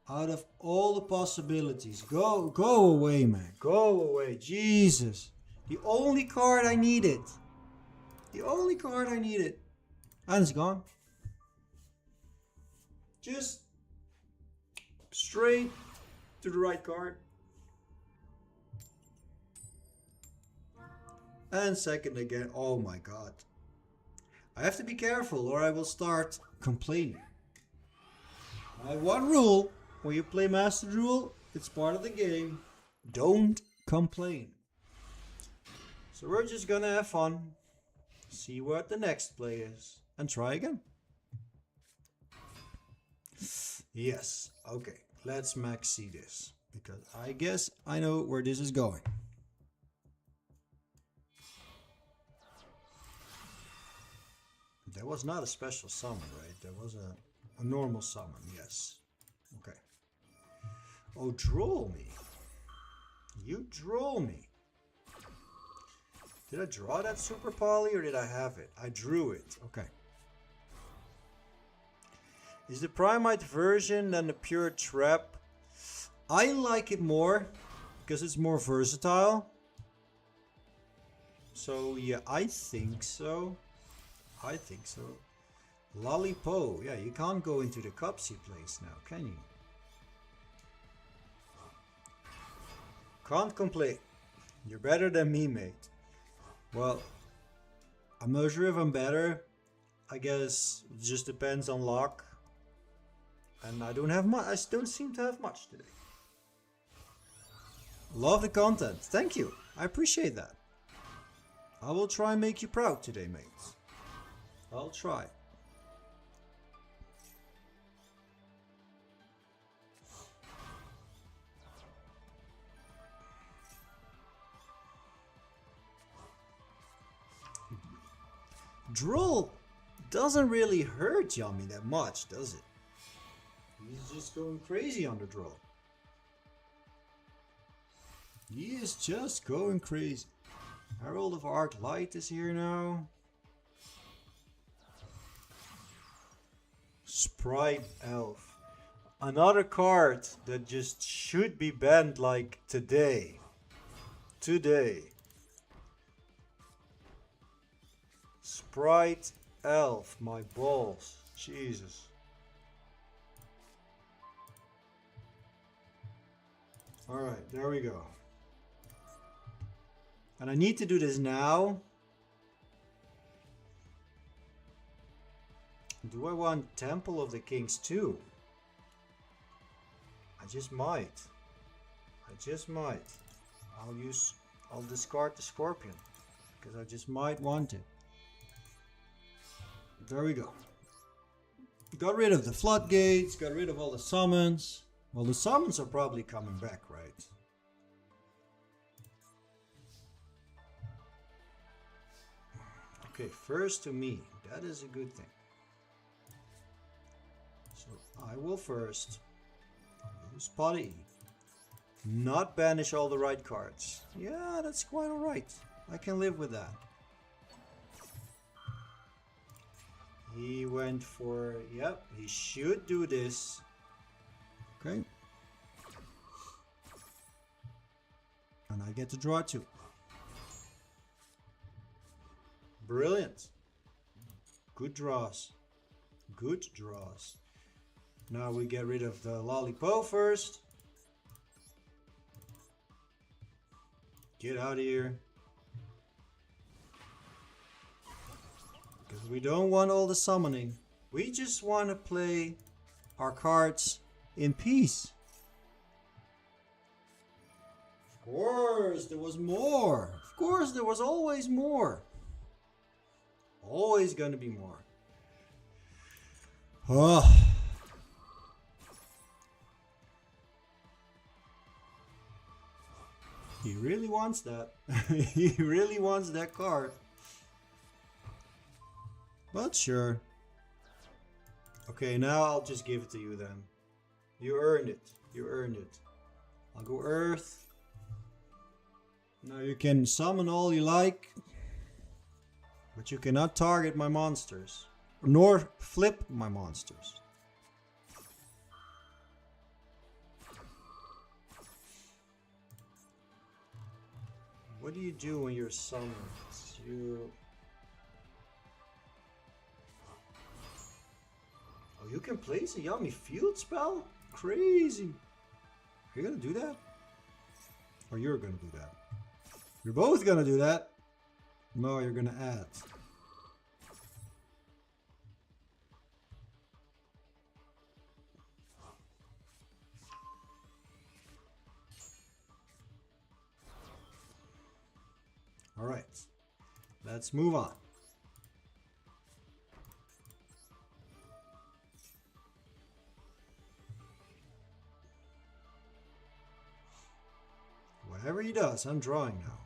Out of all the possibilities, go away, man. Go away. Jesus. The only card I needed. The only card I needed. And it's gone. Just straight to the right card. And second again. Oh my god. I have to be careful or I will start complaining. I have one rule. When you play Master Duel, it's part of the game. Don't complain. So we're just gonna have fun. See what the next play is. And try again. Yes. Okay. Let's max see this. Because I guess I know where this is going. There was not a special summon, right? There was a normal summon, yes. Okay. Oh, droll me. You droll me. Did I draw that super poly or did I have it? I drew it. Okay. Is the Primite version than the pure trap? I like it more because it's more versatile. So yeah, I think so. I think so. Lollipo. Yeah, you can't go into the cups he plays now, can you? Can't complain. You're better than me, mate. Well, I'm not sure if I'm better. I guess it just depends on luck. And I don't have much. I don't seem to have much today. Love the content. Thank you. I appreciate that. I will try and make you proud today, mates. I'll try. Droll doesn't really hurt Yummy that much, does it? He's just going crazy on the Droll. He is just going crazy. Herald of Arc Light is here now. Sprite Elf. Another card that just should be banned like today. Today. Sprite Elf, my balls. Jesus. Alright, there we go. And I need to do this now. Do I want Temple of the Kings too? I just might. I just might. I'll discard the Scorpion. Because I just might want it. There we go. Got rid of the floodgates, got rid of all the summons. Well, the summons are probably coming back, right? Okay, first to me. That is a good thing. So I will first use Potty. Not banish all the right cards. Yeah, that's quite alright. I can live with that. He went for, yep, he should do this. Okay. And I get to draw 2. Brilliant. Good draws. Good draws. Now we get rid of the Lollipo first. Get out of here. Because we don't want all the summoning. We just want to play our cards in peace. course, there was more. Of course, there was always more. Always gonna be more. Oh. He really wants that. He really wants that card. But sure. Okay, now I'll just give it to you then. You earned it. You earned it. I'll go Earth. Now you can summon all you like. But you cannot target my monsters. Nor flip my monsters. What do you do when you're summoned? You... Oh, you can place a yummy field spell? Crazy. Are you gonna do that? Or you're gonna do that? You're both gonna do that. No, you're gonna add. Alright. Let's move on. Whatever he does, I'm drawing now.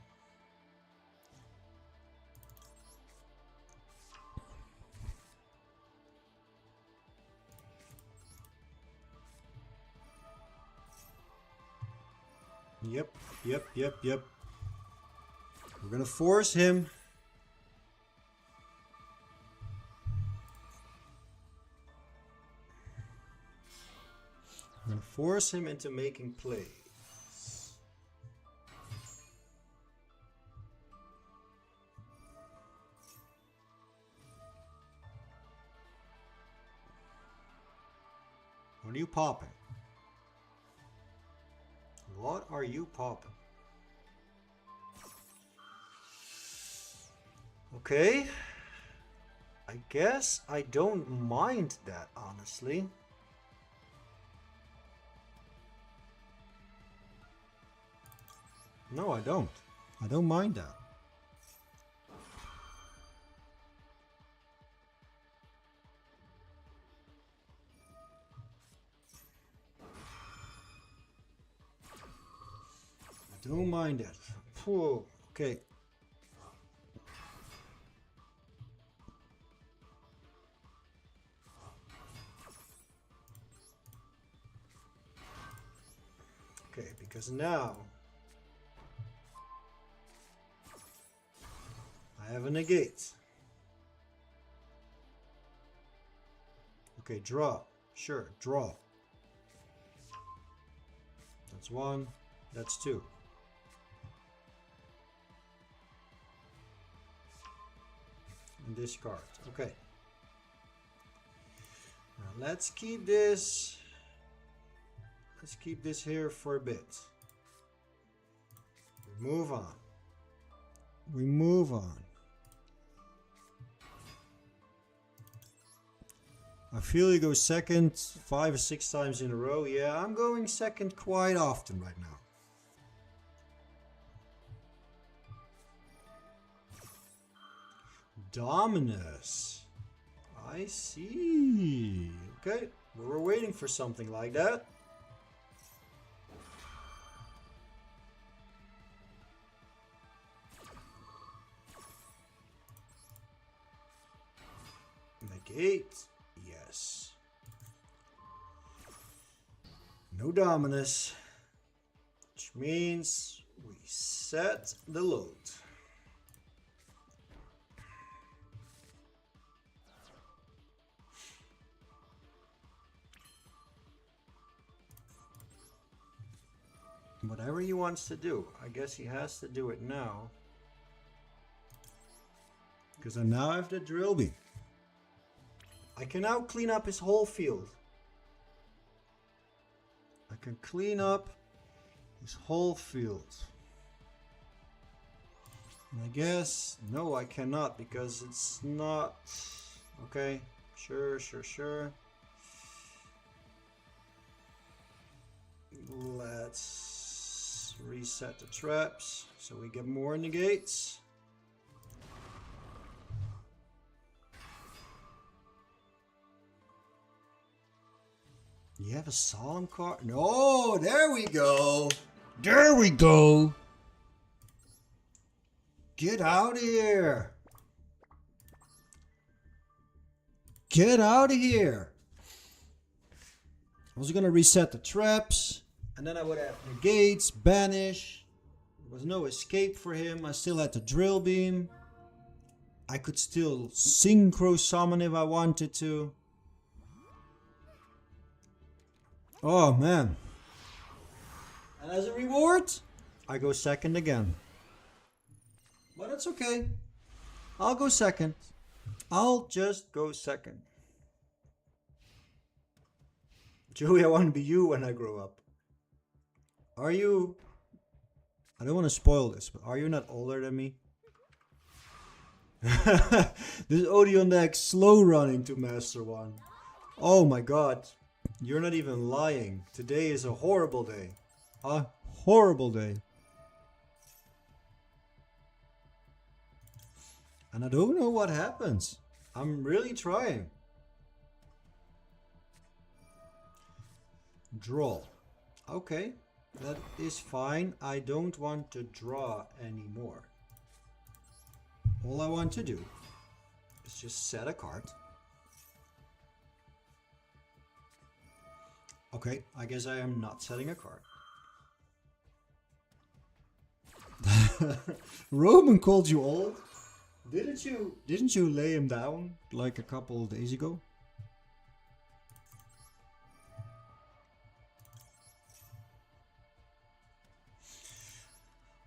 Yep. We're gonna force him. I'm gonna force him into making plays. What are you popping? What are you popping? Okay. I guess I don't mind that, honestly. No, I don't. I don't mind that. I don't mind that. Whoa, okay. Okay, because now I have a negate. Okay, draw. Sure, draw. That's one. That's two. And discard. Okay. Now let's keep this. Let's keep this here for a bit. We move on. We move on. I feel you go second 5 or 6 times in a row. Yeah, I'm going second quite often right now. Dominus. I see. Okay, we were waiting for something like that. Negate. Yes. No Dominus. Which means we set the load. Whatever he wants to do. I guess he has to do it now. Because I now have the drill beam. I can now clean up his whole field. I can clean up his whole field. And I guess, no, I cannot because it's not. Okay, sure. Let's reset the traps so we get more negates. You have a solemn card? No, there we go. There we go. Get out of here. Get out of here. I was going to reset the traps. And then I would have negates, banish. There was no escape for him. I still had the drill beam. I could still synchro summon if I wanted to. Oh man. And as a reward, I go second again. But it's okay. I'll go second. I'll just go second. Joey, I want to be you when I grow up. Are you... I don't want to spoil this, but are you not older than me? This Odion deck slow running to Master 1. Oh my god. You're not even lying. Today is a horrible day. A horrible day. And I don't know what happens. I'm really trying. Draw. Okay. That is fine. I don't want to draw anymore. All I want to do is just set a card. Okay, I guess I am not setting a card. Roman called you old. Didn't you lay him down like a couple of days ago?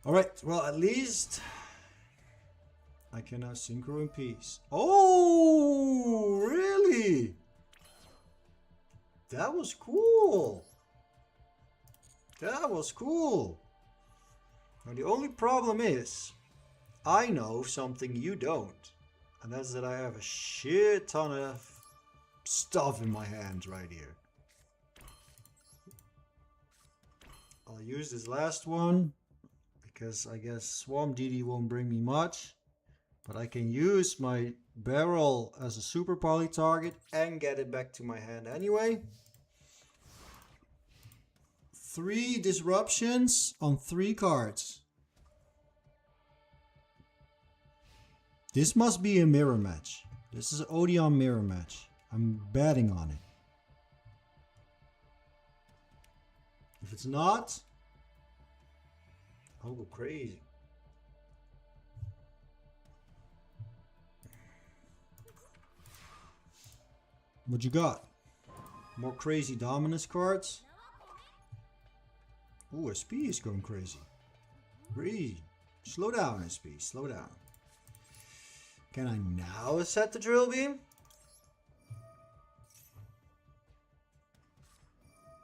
Alright, well at least I can now synchro in peace. Oh, really? That was cool. That was cool. Now the only problem is, I know something you don't. And that's that I have a shit ton of stuff in my hands right here. I'll use this last one. Because I guess Swamp DD won't bring me much. But I can use my barrel as a super poly target and get it back to my hand anyway. 3 disruptions on 3 cards. This must be a mirror match. This is an Odion mirror match. I'm betting on it. If it's not, I'll go crazy. What you got? More crazy dominance cards? Ooh, SP is going crazy. Breathe. Slow down, SP. Slow down. Can I now set the drill beam?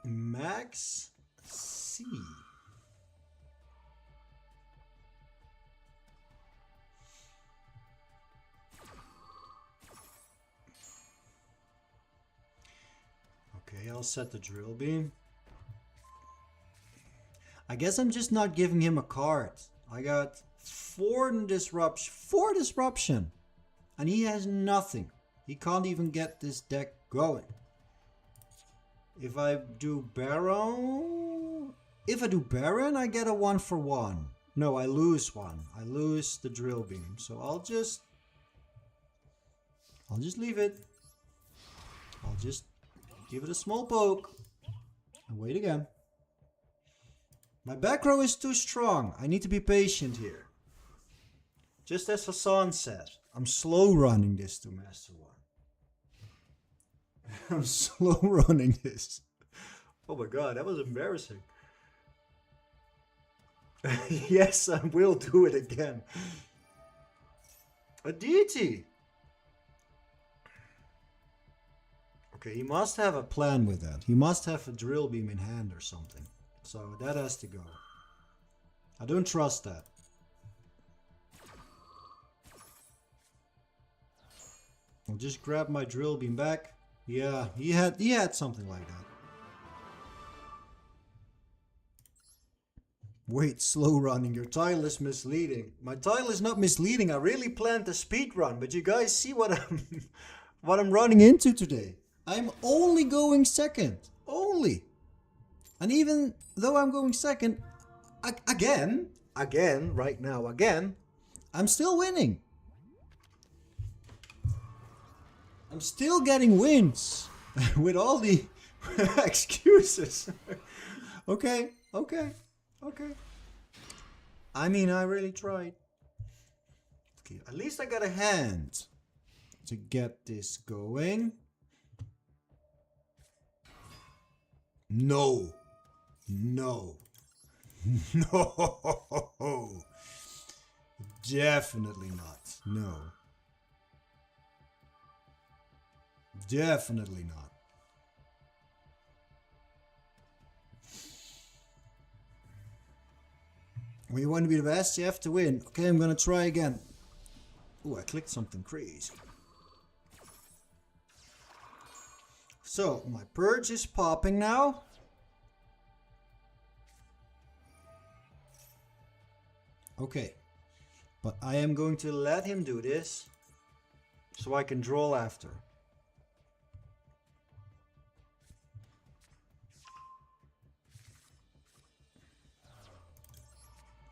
Max C. Okay, I'll set the drill beam. I guess I'm just not giving him a card. I got 4 disruption. And he has nothing. He can't even get this deck going. If I do Baron... If I do Baron, I get a 1-for-1. No, I lose 1. I lose the drill beam. So I'll just leave it. I'll just give it a small poke. And wait again. My back row is too strong. I need to be patient here. Just as Hassan said, I'm slow running this to Master 1. I'm slow running this. Oh my god, that was embarrassing. Yes, I will do it again. A deity. Okay, he must have a plan with that. He must have a drill beam in hand or something. So that has to go. I don't trust that. I'll just grab my drill beam back. Yeah, he had something like that. Wait, slow running. Your title is misleading. My title is not misleading. I really planned a speed run, but you guys see what I'm running into today. I'm only going second. Only. And even though I'm going second, again, right now, I'm still winning. I'm still getting wins with all the excuses. Okay. I mean, I really tried. Okay, at least I got a hand to get this going. No. No. Definitely not. No. Definitely not. When you want to be the best, you have to win. Okay, I'm gonna try again. Oh, I clicked something crazy. So, my purge is popping now. Okay. But I am going to let him do this so I can draw after.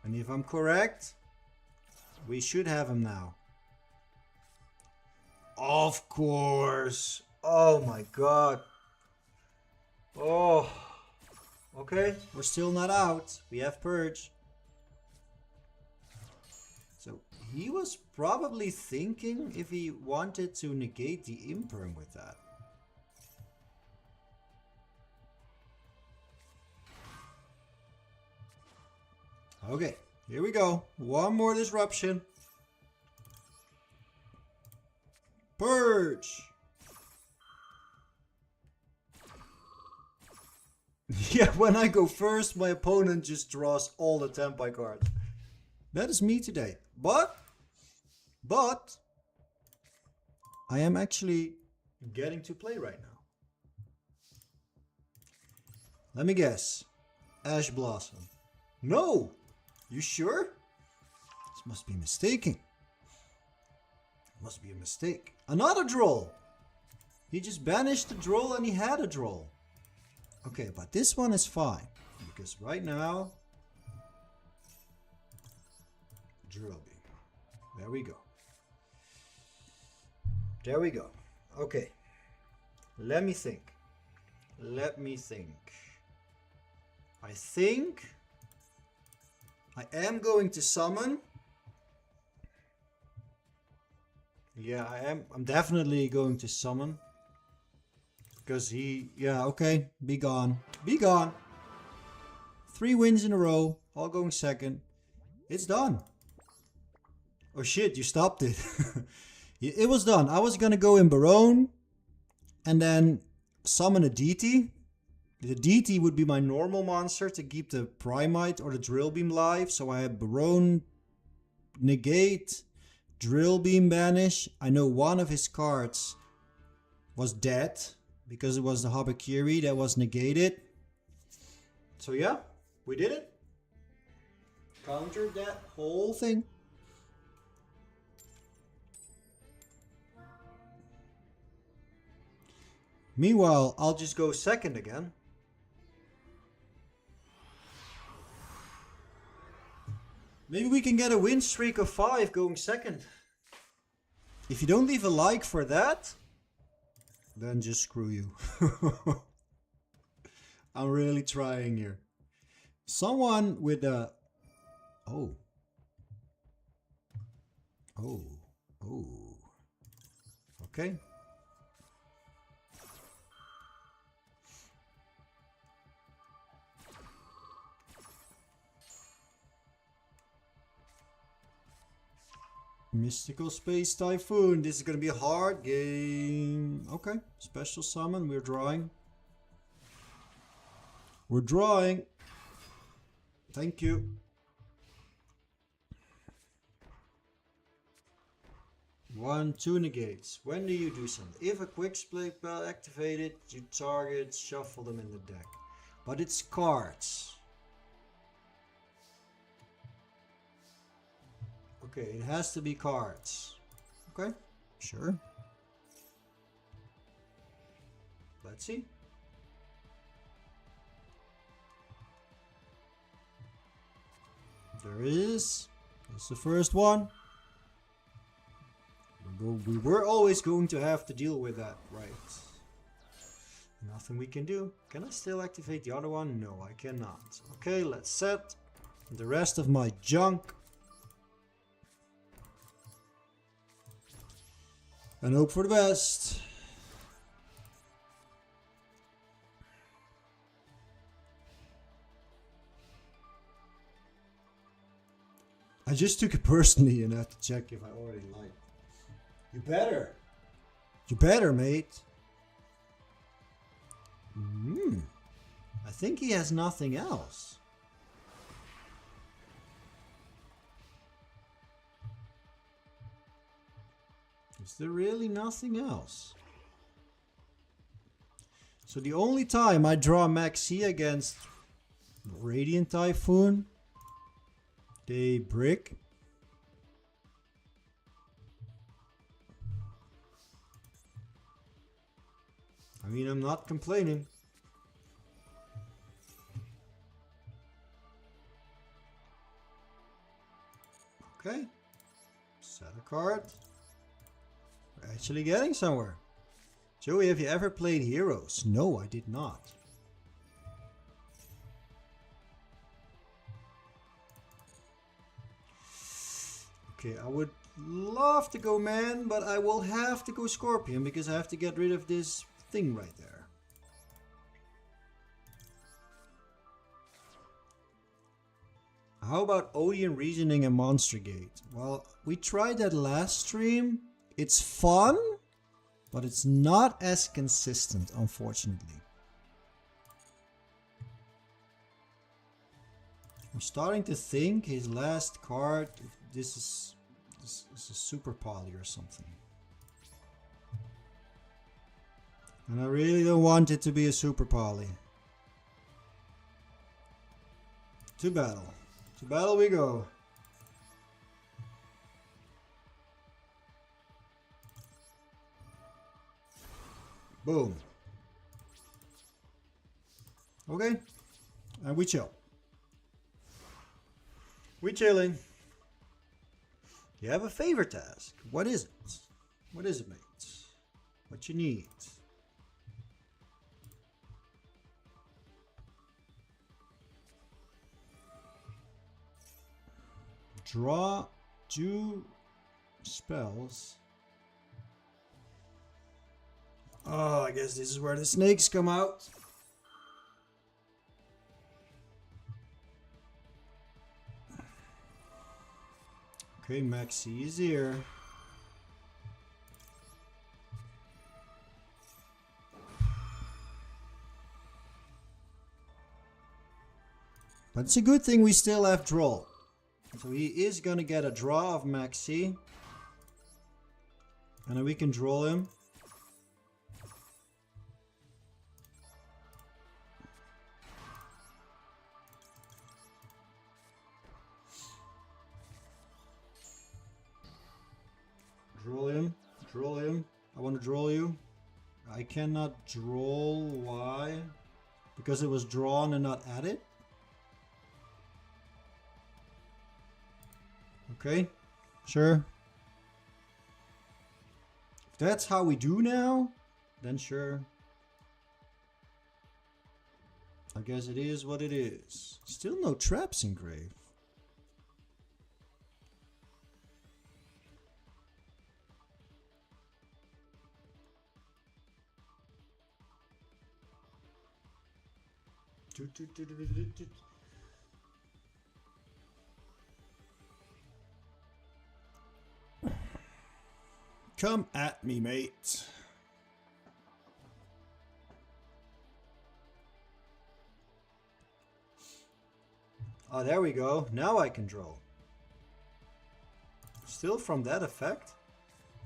And if I'm correct, we should have him now. Of course. Oh my god. Oh. Okay, we're still not out. We have purge. So he was probably thinking if he wanted to negate the imperm with that. Okay, here we go. One more disruption. Purge. Yeah, when I go first, my opponent just draws all the Tempai cards. That is me today. But I am actually getting to play right now. Let me guess. Ash Blossom. No! You sure? This must be mistaken. Must be a mistake. Another droll! He just banished the droll and he had a droll. Okay, but this one is fine. Because right now... Drill beam. There we go. There we go. Okay. Let me think. I think I am going to summon. Yeah, I'm definitely going to summon. Because yeah, okay. Be gone. Be gone. 3 wins in a row. All going second. It's done. Oh shit, you stopped it. It was done. I was gonna go in Barone. And then summon a DT. The DT would be my normal monster to keep the Primite or the Drill Beam live. So I have Barone negate, Drill Beam banish. I know one of his cards was dead because it was the Habakiri that was negated. So yeah, we did it. Countered that whole thing. Meanwhile, I'll just go second again. Maybe we can get a win streak of 5 going second. If you don't leave a like for that, then just screw you. I'm really trying here. Someone with a... Oh. Okay. Mystical Space Typhoon. This is gonna be a hard game. Okay. Special summon. We're drawing. We're drawing. Thank you. One, 2 negates. When do you do something? If a quick play spell activated, you target, shuffle them in the deck. But it's cards. Okay, it has to be cards. Okay, sure. Let's see. There is. That's the first one. We were always going to have to deal with that, right? Nothing we can do. Can I still activate the other one? No, I cannot. Okay, let's set the rest of my junk. And hope for the best. I just took it personally and had to check if I already liked it. You better. You better, mate. I think he has nothing else. Is there really nothing else? So the only time I draw Maxi against Radiant Typhoon, they brick. I mean, I'm not complaining. Okay. Set a card. We're actually getting somewhere. Joey, have you ever played Heroes? No, I did not. Okay, I would love to go man, but I will have to go Scorpion because I have to get rid of this thing right there. How about Odion Reasoning and Monster Gate? Well, we tried that last stream. It's fun, but it's not as consistent, unfortunately. I'm starting to think his last card, this is a super poly or something. And I really don't want it to be a super poly. To battle. To battle we go. Boom. Okay. And we chill. We chilling. You have a favor task. What is it? What is it, mate? What you need? Draw 2 spells. Oh, I guess this is where the snakes come out. Okay, Maxi is here. But it's a good thing we still have draw. So he is gonna get a draw of Maxi. And then we can draw him. Draw him. Draw him. I want to draw you. I cannot draw. Why? Because it was drawn and not added? Okay. Sure. If that's how we do now, then sure. I guess it is what it is. Still no traps in grave. Come at me, mate. Oh, there we go. Now I can draw. Still from that effect?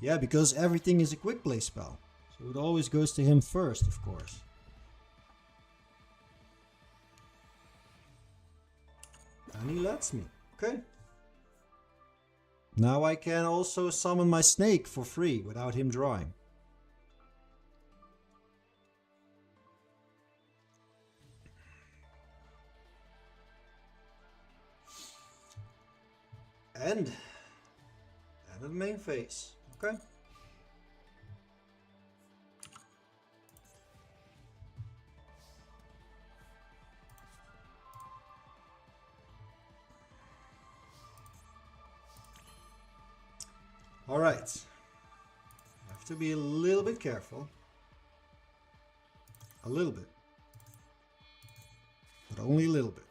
Yeah, because everything is a quick play spell. So it always goes to him first, of course. And he lets me. Okay. Now I can also summon my snake for free without him drawing. End of the main phase. Okay. All right. I have to be a little bit careful. A little bit. But only a little bit.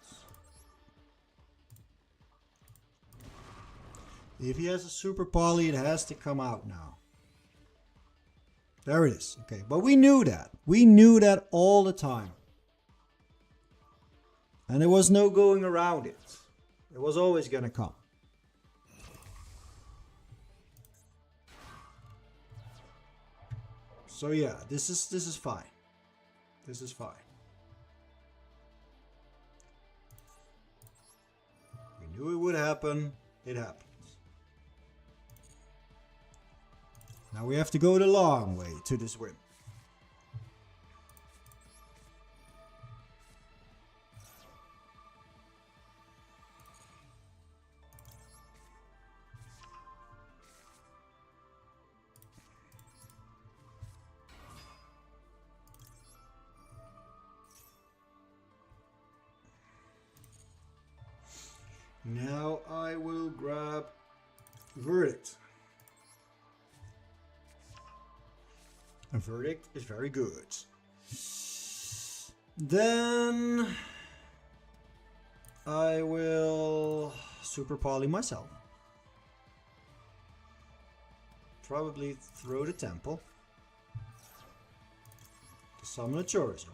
If he has a super poly, it has to come out now. There it is. Okay, but we knew that. We knew that all the time. And there was no going around it. It was always going to come. So yeah, this is fine. This is fine. We knew it would happen. It happened. Now we have to go the long way to this win. Now I will grab Verdict. A Verdict is very good. Then I will super poly myself. Probably throw the temple to summon a Chorizo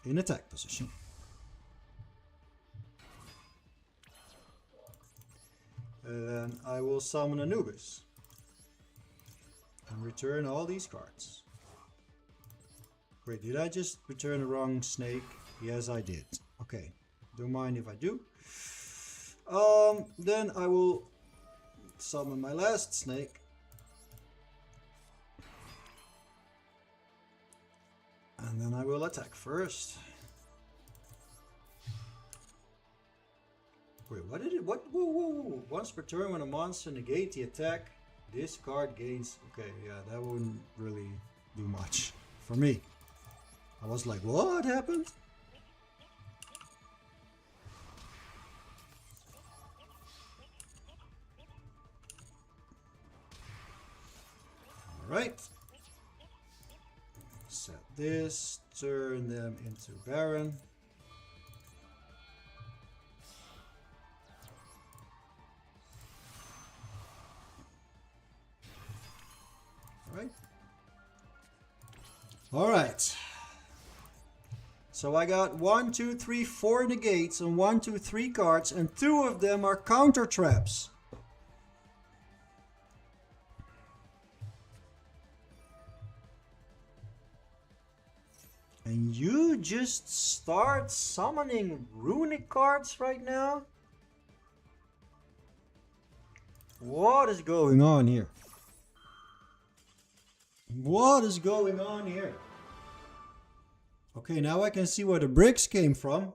in attack position. And then I will summon Anubis and return all these cards. Wait, did I just return the wrong snake? Yes, I did. Okay, don't mind if I do. Then I will summon my last snake. And then I will attack first. Wait, what did it? What? Whoa, whoa, whoa. Once per turn, when a monster negates the attack, this card gains. Okay, yeah, that wouldn't really do much for me. I was like, what happened? Alright. Set this, turn them into Baron. Alright. So I got 1, 2, 3, 4 negates and 1, 2, 3 cards, and 2 of them are counter traps. And you just start summoning runic cards right now? What is going on here? What is going on here? Okay, now I can see where the bricks came from.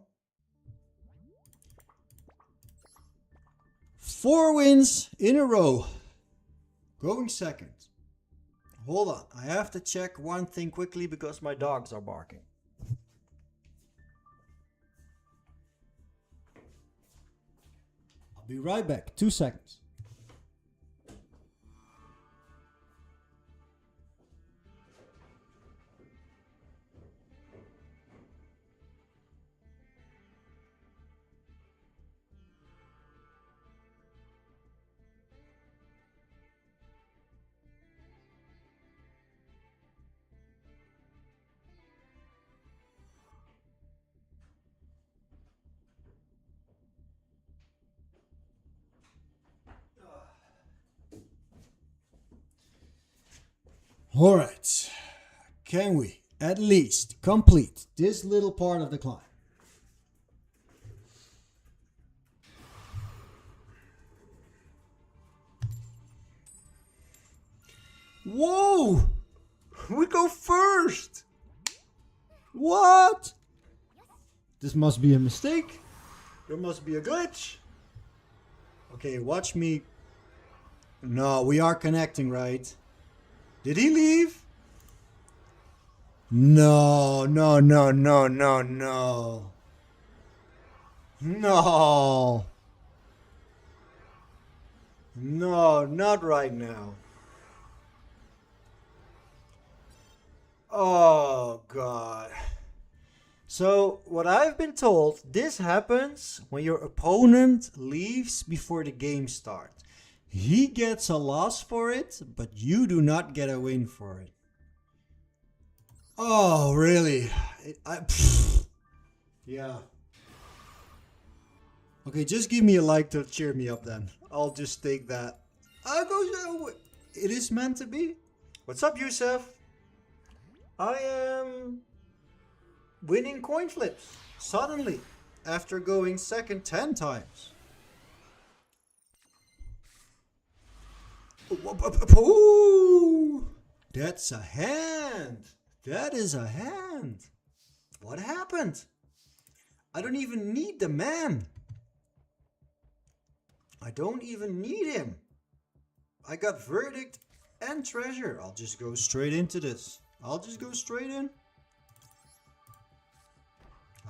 4 wins in a row. Going second. Hold on, I have to check one thing quickly because my dogs are barking. I'll be right back, 2 seconds. Alright, can we at least complete this little part of the climb? Whoa! We go first! What? This must be a mistake. There must be a glitch. Okay, watch me. No, we are connecting, right? Did he leave? No, no, no, no, no, no. No. No, not right now. Oh, God. So, what I've been told, this happens when your opponent leaves before the game starts. He gets a loss for it, but you do not get a win for it. Oh, really? Yeah. Okay, just give me a like to cheer me up then. I'll just take that. It is meant to be. What's up, Yusef? I am winning coin flips suddenly after going second 10 times. Ooh, that's a hand. That is a hand. What happened? I don't even need the man. I don't even need him. I got verdict and treasure. I'll just go straight into this. I'll just go straight in.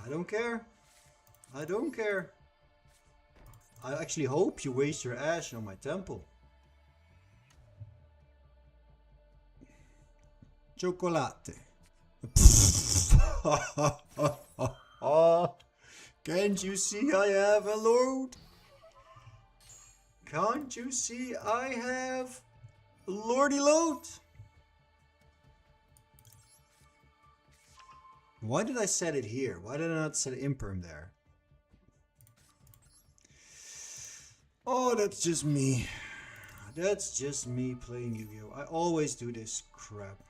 I don't care. I don't care. I actually hope you waste your ash on my temple. Chocolate. Can't you see I have a load? Can't you see I have a lordy load? Why did I set it here? Why did I not set imperm there? Oh, that's just me. That's just me playing Yu-Gi-Oh! I always do this crap.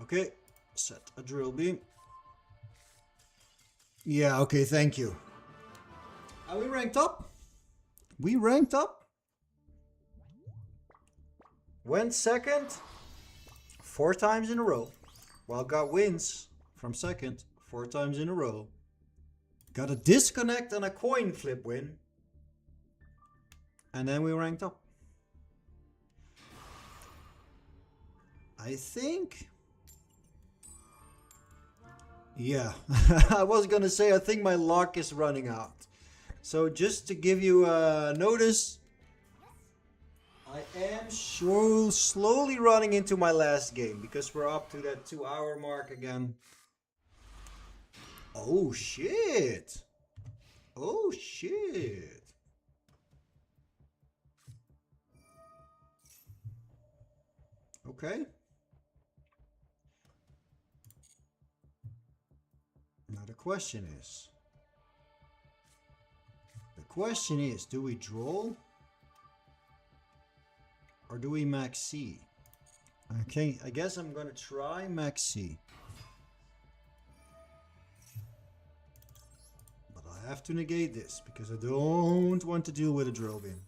Okay, set a drill beam. Yeah, okay, thank you. Are we ranked up? We ranked up? Went second 4 times in a row. Well, got wins from second 4 times in a row. Got a disconnect and a coin flip win. And then we ranked up. I think... Yeah, I was gonna say I think my luck is running out. So just to give you a notice, I am slowly running into my last game because we're up to that 2-hour mark again. Oh shit! Oh shit! Okay. Now the question is, do we draw or do we max C? Okay, I guess I'm gonna try max C. But I have to negate this because I don't want to deal with a drill beam.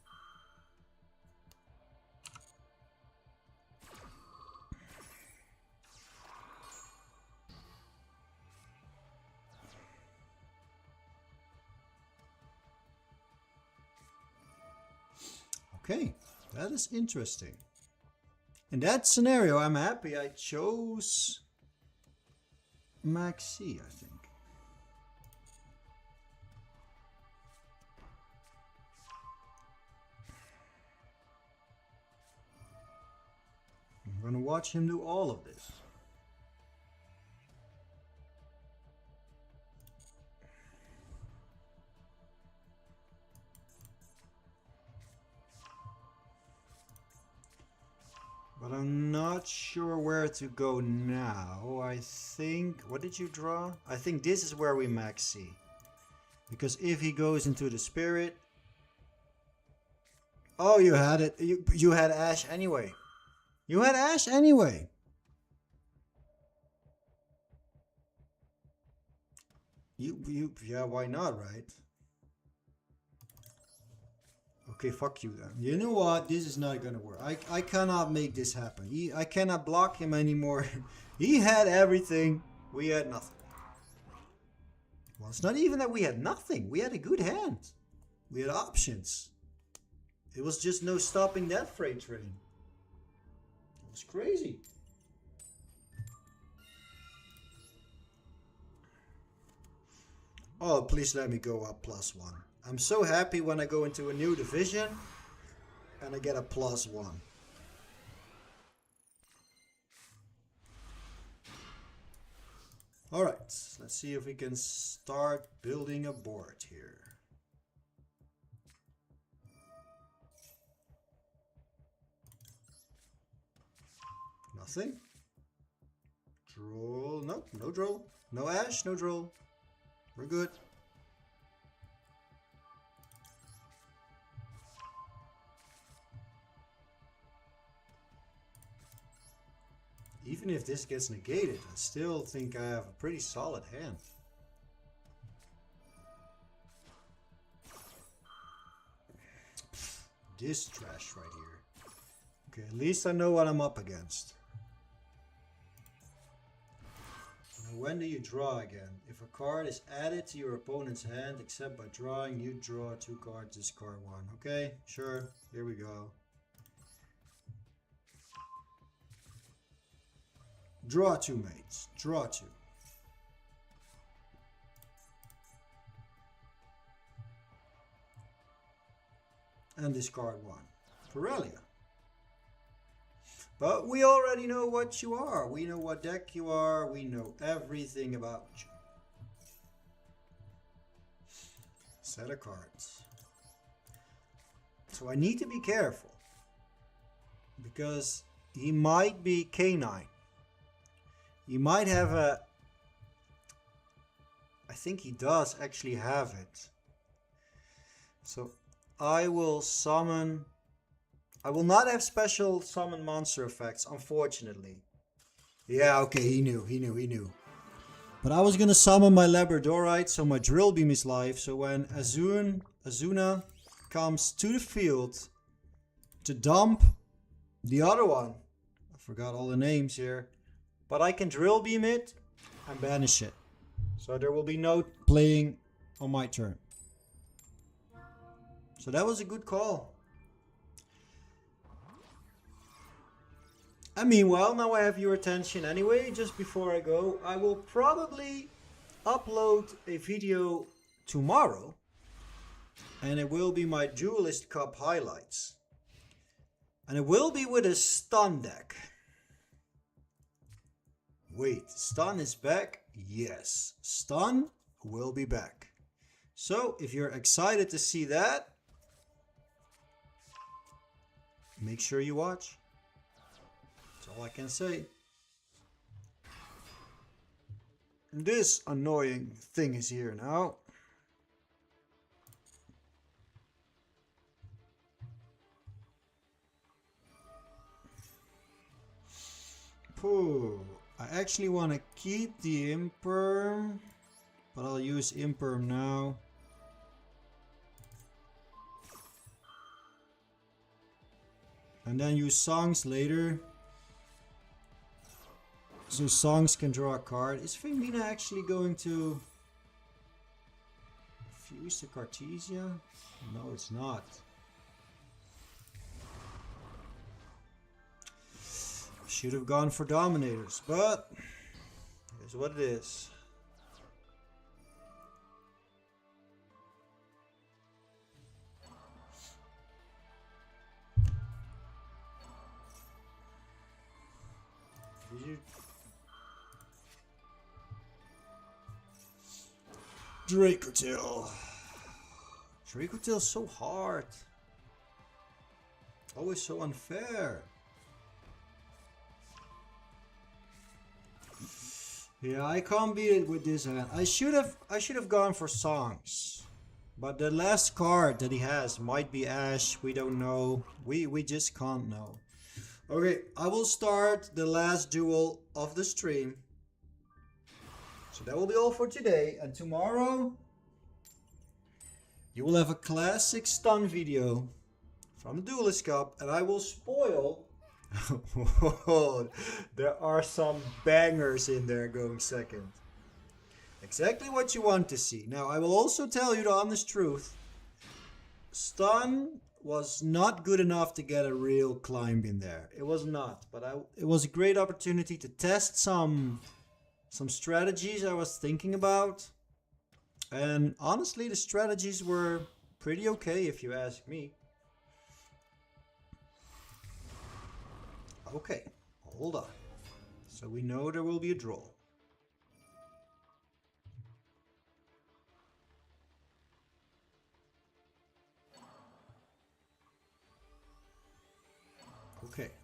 Okay, that is interesting. In that scenario, I'm happy I chose max C, I think. I'm gonna watch him do all of this. But I'm not sure where to go now. I think... What did you draw? I think this is where we max C. Because if he goes into the spirit... Oh, you had it. You had Ash anyway. You had Ash anyway. Yeah, why not, right? Okay, fuck you then. You know what? This is not gonna work. I cannot make this happen. I cannot block him anymore. He had everything. We had nothing. Well, it's not even that we had nothing. We had a good hand. We had options. It was just no stopping that freight train. It was crazy. Oh, please let me go up +1. I'm so happy when I go into a new division and I get a +1. Alright, let's see if we can start building a board here. Nothing. Droll. Nope, no droll. No ash, no droll. We're good. Even if this gets negated, I still think I have a pretty solid hand. This trash right here. Okay, at least I know what I'm up against. Now, when do you draw again? If a card is added to your opponent's hand, except by drawing, you draw 2 cards, discard 1. Okay, sure, here we go. Draw 2, mates. Draw 2. And discard 1. Corellia. But we already know what you are. We know what deck you are. We know everything about you. Set of cards. So I need to be careful. Because he might be K9. He might have a... I think he does actually have it. So I will summon... I will not have special summon monster effects, unfortunately. Yeah, okay, he knew. But I was gonna summon my Labradorite, so my Drill Beam is live. So when Azuna comes to the field to dump the other one, I forgot all the names here, but I can Drill Beam it and banish it. So there will be no playing on my turn. So that was a good call. And meanwhile, now I have your attention anyway. Just before I go, I will probably upload a video tomorrow. And it will be my Duelist Cup highlights. And it will be with a stun deck. Wait, stun is back? Yes, stun will be back. So if you're excited to see that, make sure you watch. That's all I can say. This annoying thing is here now. Pooh. I actually want to keep the Imperm, but I'll use Imperm now. And then use Songs later. So Songs can draw a card. Is Femina actually going to fuse the Cartesia? No, it's not. Should have gone for Dominators, but it is what it is. Dracotil. Dracotil's so hard. Always so unfair. Yeah, I can't beat it with this hand. I should have gone for Songs. But the last card that he has might be Ash. We don't know. We just can't know. Okay, I will start the last duel of the stream. So that will be all for today. And tomorrow you will have a classic stun video from the Duelist Cup, and I will spoil. There are some bangers in there going second. Exactly what you want to see. Now, I will also tell you the honest truth. Stun was not good enough to get a real climb in there. It was not, but it was a great opportunity to test some strategies I was thinking about. And honestly, the strategies were pretty okay if you ask me. Okay, hold on. So we know there will be a draw.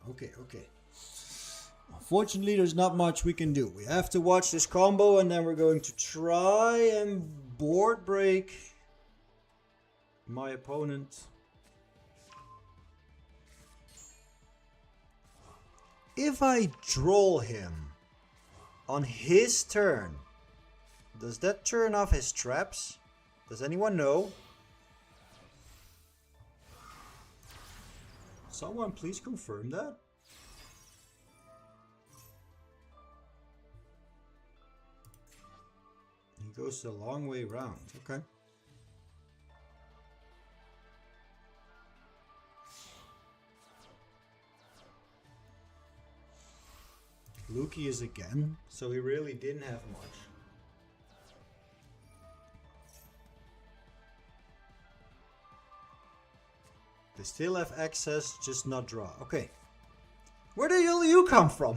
Okay. Unfortunately, there's not much we can do. We have to watch this combo, and then we're going to try and board break my opponent. If I draw him on his turn, does that turn off his traps? Does anyone know? Someone please confirm that. He goes a long way round. Okay. Lukey is again, so he really didn't have much. They still have access, just not draw. Okay. Where the hell do you come from?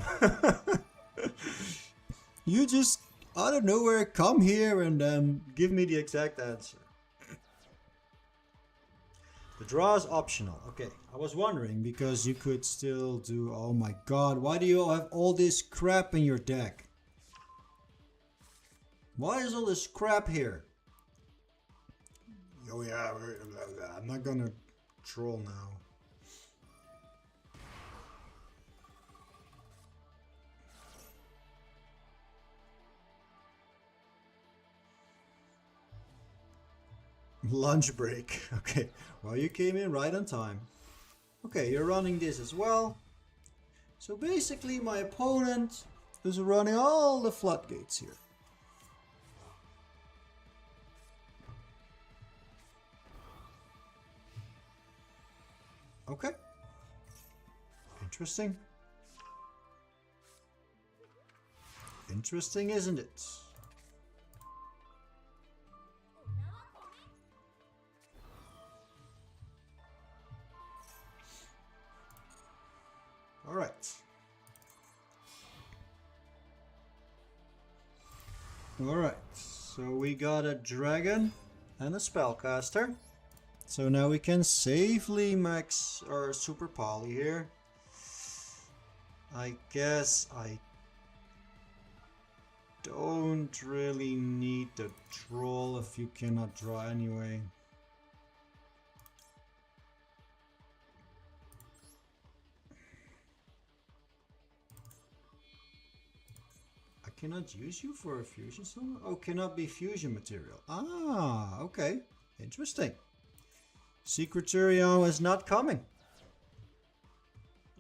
You just, out of nowhere, come here and give me the exact answer. The draw is optional. Okay, I was wondering because you could still do... Oh my god, why do you all have all this crap in your deck? Why is all this crap here? Oh yeah, I'm not gonna troll now. Lunch break. Okay, well, you came in right on time. Okay, you're running this as well. So basically my opponent is running all the floodgates here. Okay. Interesting. Interesting, isn't it? All right. All right. So we got a dragon and a spellcaster. So now we can safely max our super poly here. I guess I don't really need the troll if you cannot draw anyway. I cannot use you for a fusion summon? Oh, cannot be fusion material. Ah, okay. Interesting. Secretariat is not coming.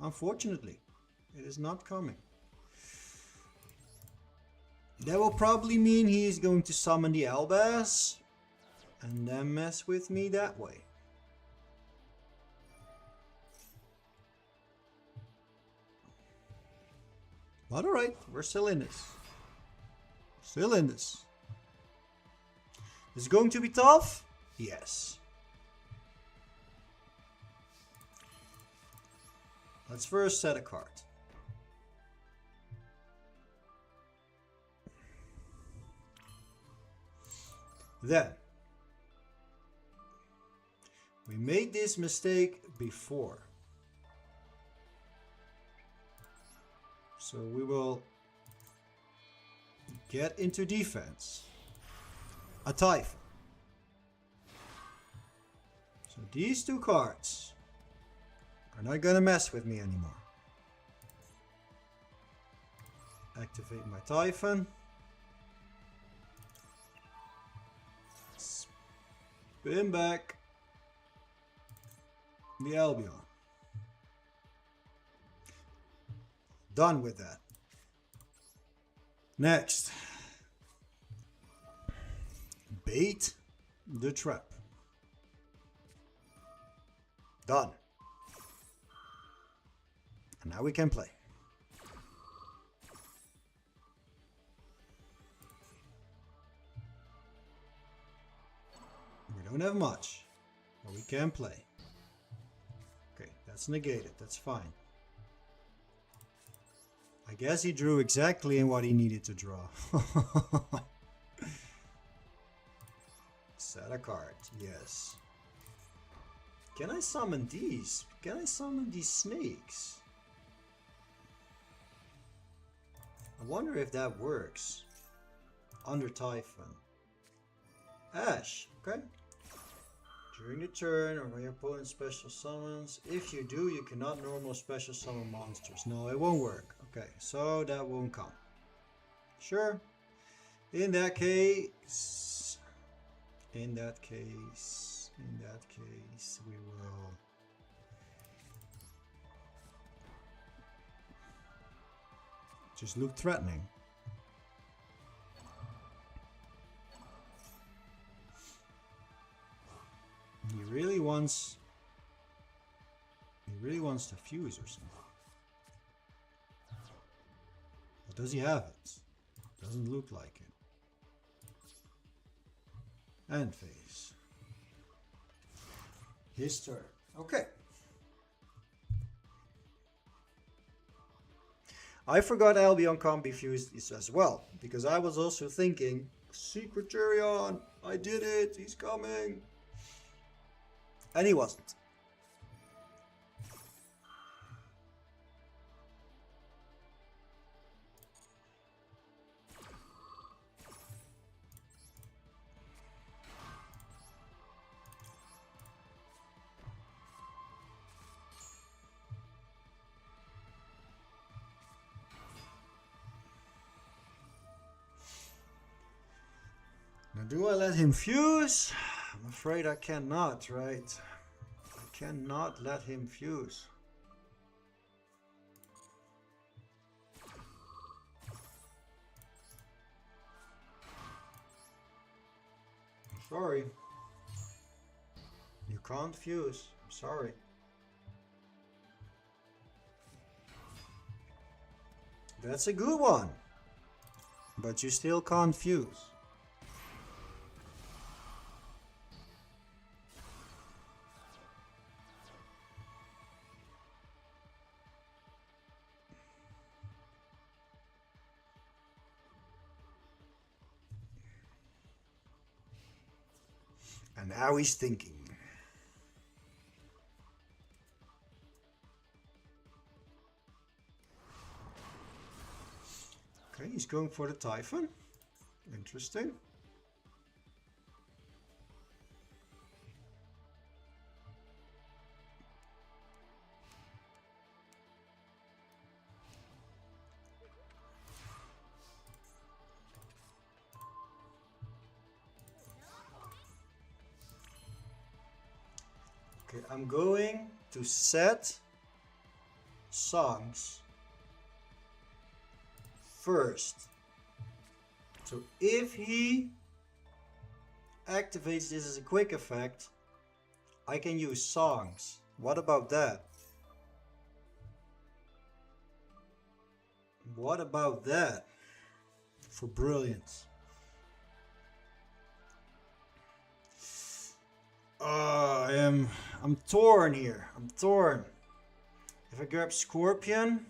Unfortunately, it is not coming. That will probably mean he is going to summon the Elbas and then mess with me that way. But alright, we're still in this. Still in this. Is it going to be tough? Yes. Let's first set a card. Then, we made this mistake before. So we will get into defense. A Typhon. So these two cards are not gonna mess with me anymore. Activate my Typhon. Spin back. the Albion. Done with that. Next. Bait the trap. Done. And now we can play. We don't have much, but we can play. Okay, that's negated. That's fine. I guess he drew exactly in what he needed to draw. Set a card. Yes. Can I summon these? Can I summon these snakes? I wonder if that works. Under Typhon. Ash. Okay. During the turn or when your opponent special summons. If you do, you cannot normal special summon monsters. No, it won't work. Okay, so that won't come. Sure. In that case, we will just look threatening. He really wants to fuse or something. But does he have it? Doesn't look like it. End phase. His turn. Okay. I forgot Albion can't be fused as well, because I was also thinking, Secret Tyrion, I did it, he's coming. And he wasn't. Now, do I let him fuse? I'm afraid I cannot, right? I cannot let him fuse. Sorry. You can't fuse. I'm sorry. That's a good one. But you still can't fuse. And now he's thinking. Okay, he's going for the Typhon. Interesting. Okay, I'm going to set songs first. So if he activates this as a quick effect, I can use songs. What about that? What about that? For brilliance. I'm torn here. I'm torn. If I grab Scorpion,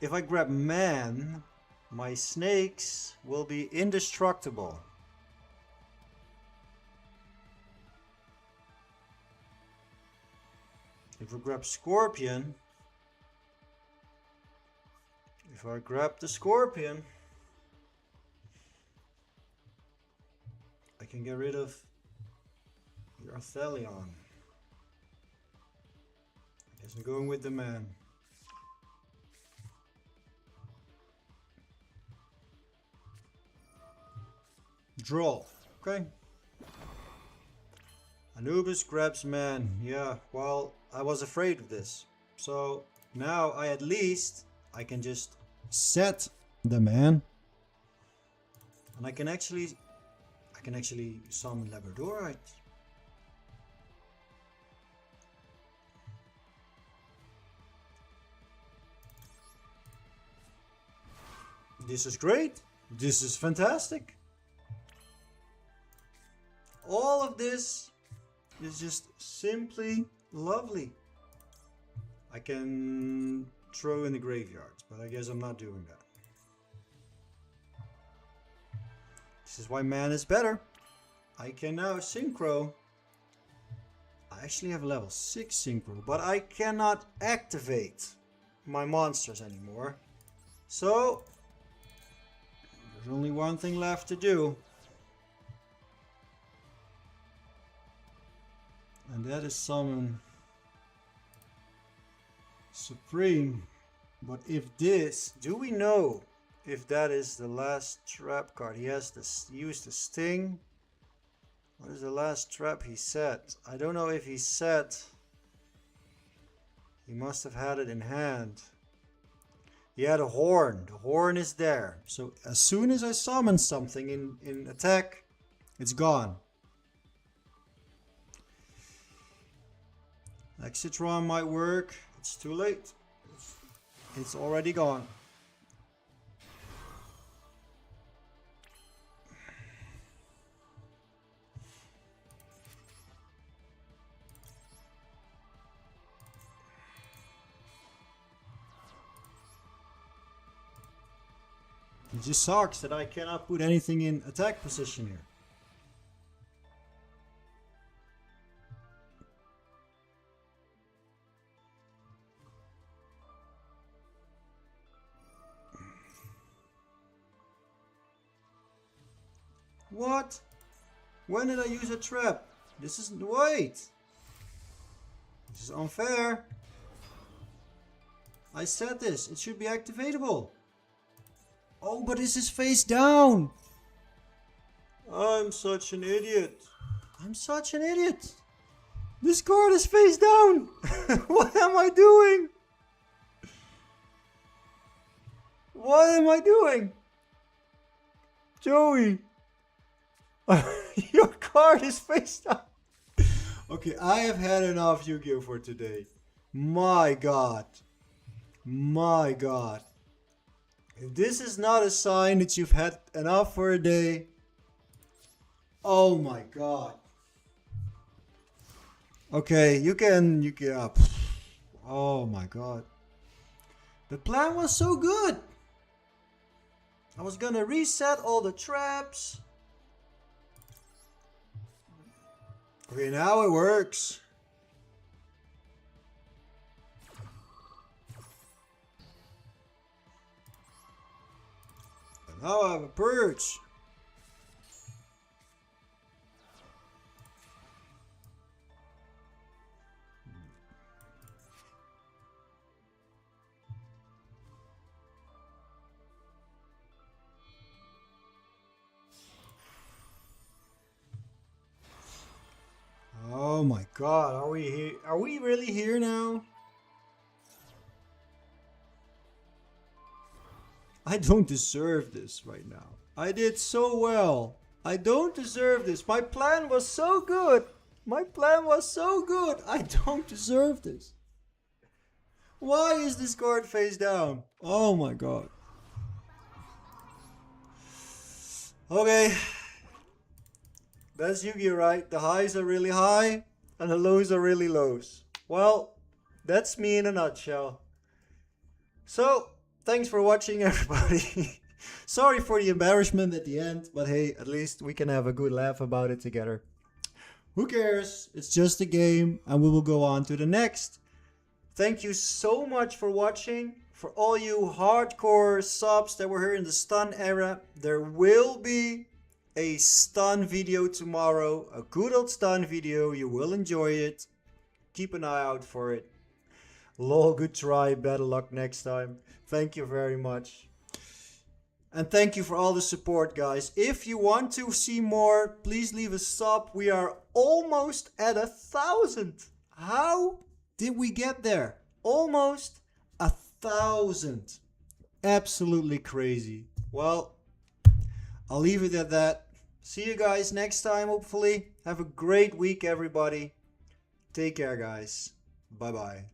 if I grab Man, my snakes will be indestructible. If I grab Scorpion, if I grab the Scorpion, I can get rid of the Arthelion. I guess I'm going with the Man. Draw. Okay. Anubis grabs man. Yeah, well, I was afraid of this. So now I can just set the man. And I can actually summon Labradorite. This is great. This is fantastic. All of this is just simply lovely. I can throw in the graveyards, but I guess I'm not doing that. This is why man is better. I can now synchro. I actually have level 6 synchro, but I cannot activate my monsters anymore. So there's only one thing left to do. And that is summon Supreme. But if this, do we know if that is the last trap card? He has to use the Sting. What is the last trap he set? I don't know if he set. He must have had it in hand. He had a horn. The horn is there. So as soon as I summon something in attack, it's gone. Exitron might work. It's too late. It's already gone. It just sucks that I cannot put anything in attack position here. What? When did I use a trap? This is... wait! This is unfair. I said this. It should be activatable. Oh, but this is face down. I'm such an idiot. I'm such an idiot. This card is face down. What am I doing? What am I doing? Joey. Your card is face down. Okay, I have had enough Yu-Gi-Oh for today. My God. My God. If this is not a sign that you've had enough for a day. Oh my God. Okay, you can oh my God. The plan was so good. I was gonna reset all the traps. Okay, now it works. But now I have a purge. Oh my God, are we here? Are we really here now? I don't deserve this right now. I did so well. I don't deserve this. My plan was so good. My plan was so good. I don't deserve this. Why is this card face down? Oh my God. Okay. That's Yu-Gi-Oh, right? The highs are really high and the lows are really lows. Well, that's me in a nutshell. So, thanks for watching, everybody. Sorry for the embarrassment at the end, but hey, at least we can have a good laugh about it together. Who cares? It's just a game and we will go on to the next. Thank you so much for watching. For all you hardcore subs that were here in the stun era, there will be a stun video tomorrow, a good old stun video. You will enjoy it. Keep an eye out for it. Lol, good try. Better luck next time. Thank you very much. And thank you for all the support, guys. If you want to see more, please leave a sub. We are almost at 1,000. How did we get there? Almost 1,000. Absolutely crazy. Well, I'll leave it at that. See you guys next time, hopefully. Have a great week, everybody. Take care, guys. Bye-bye.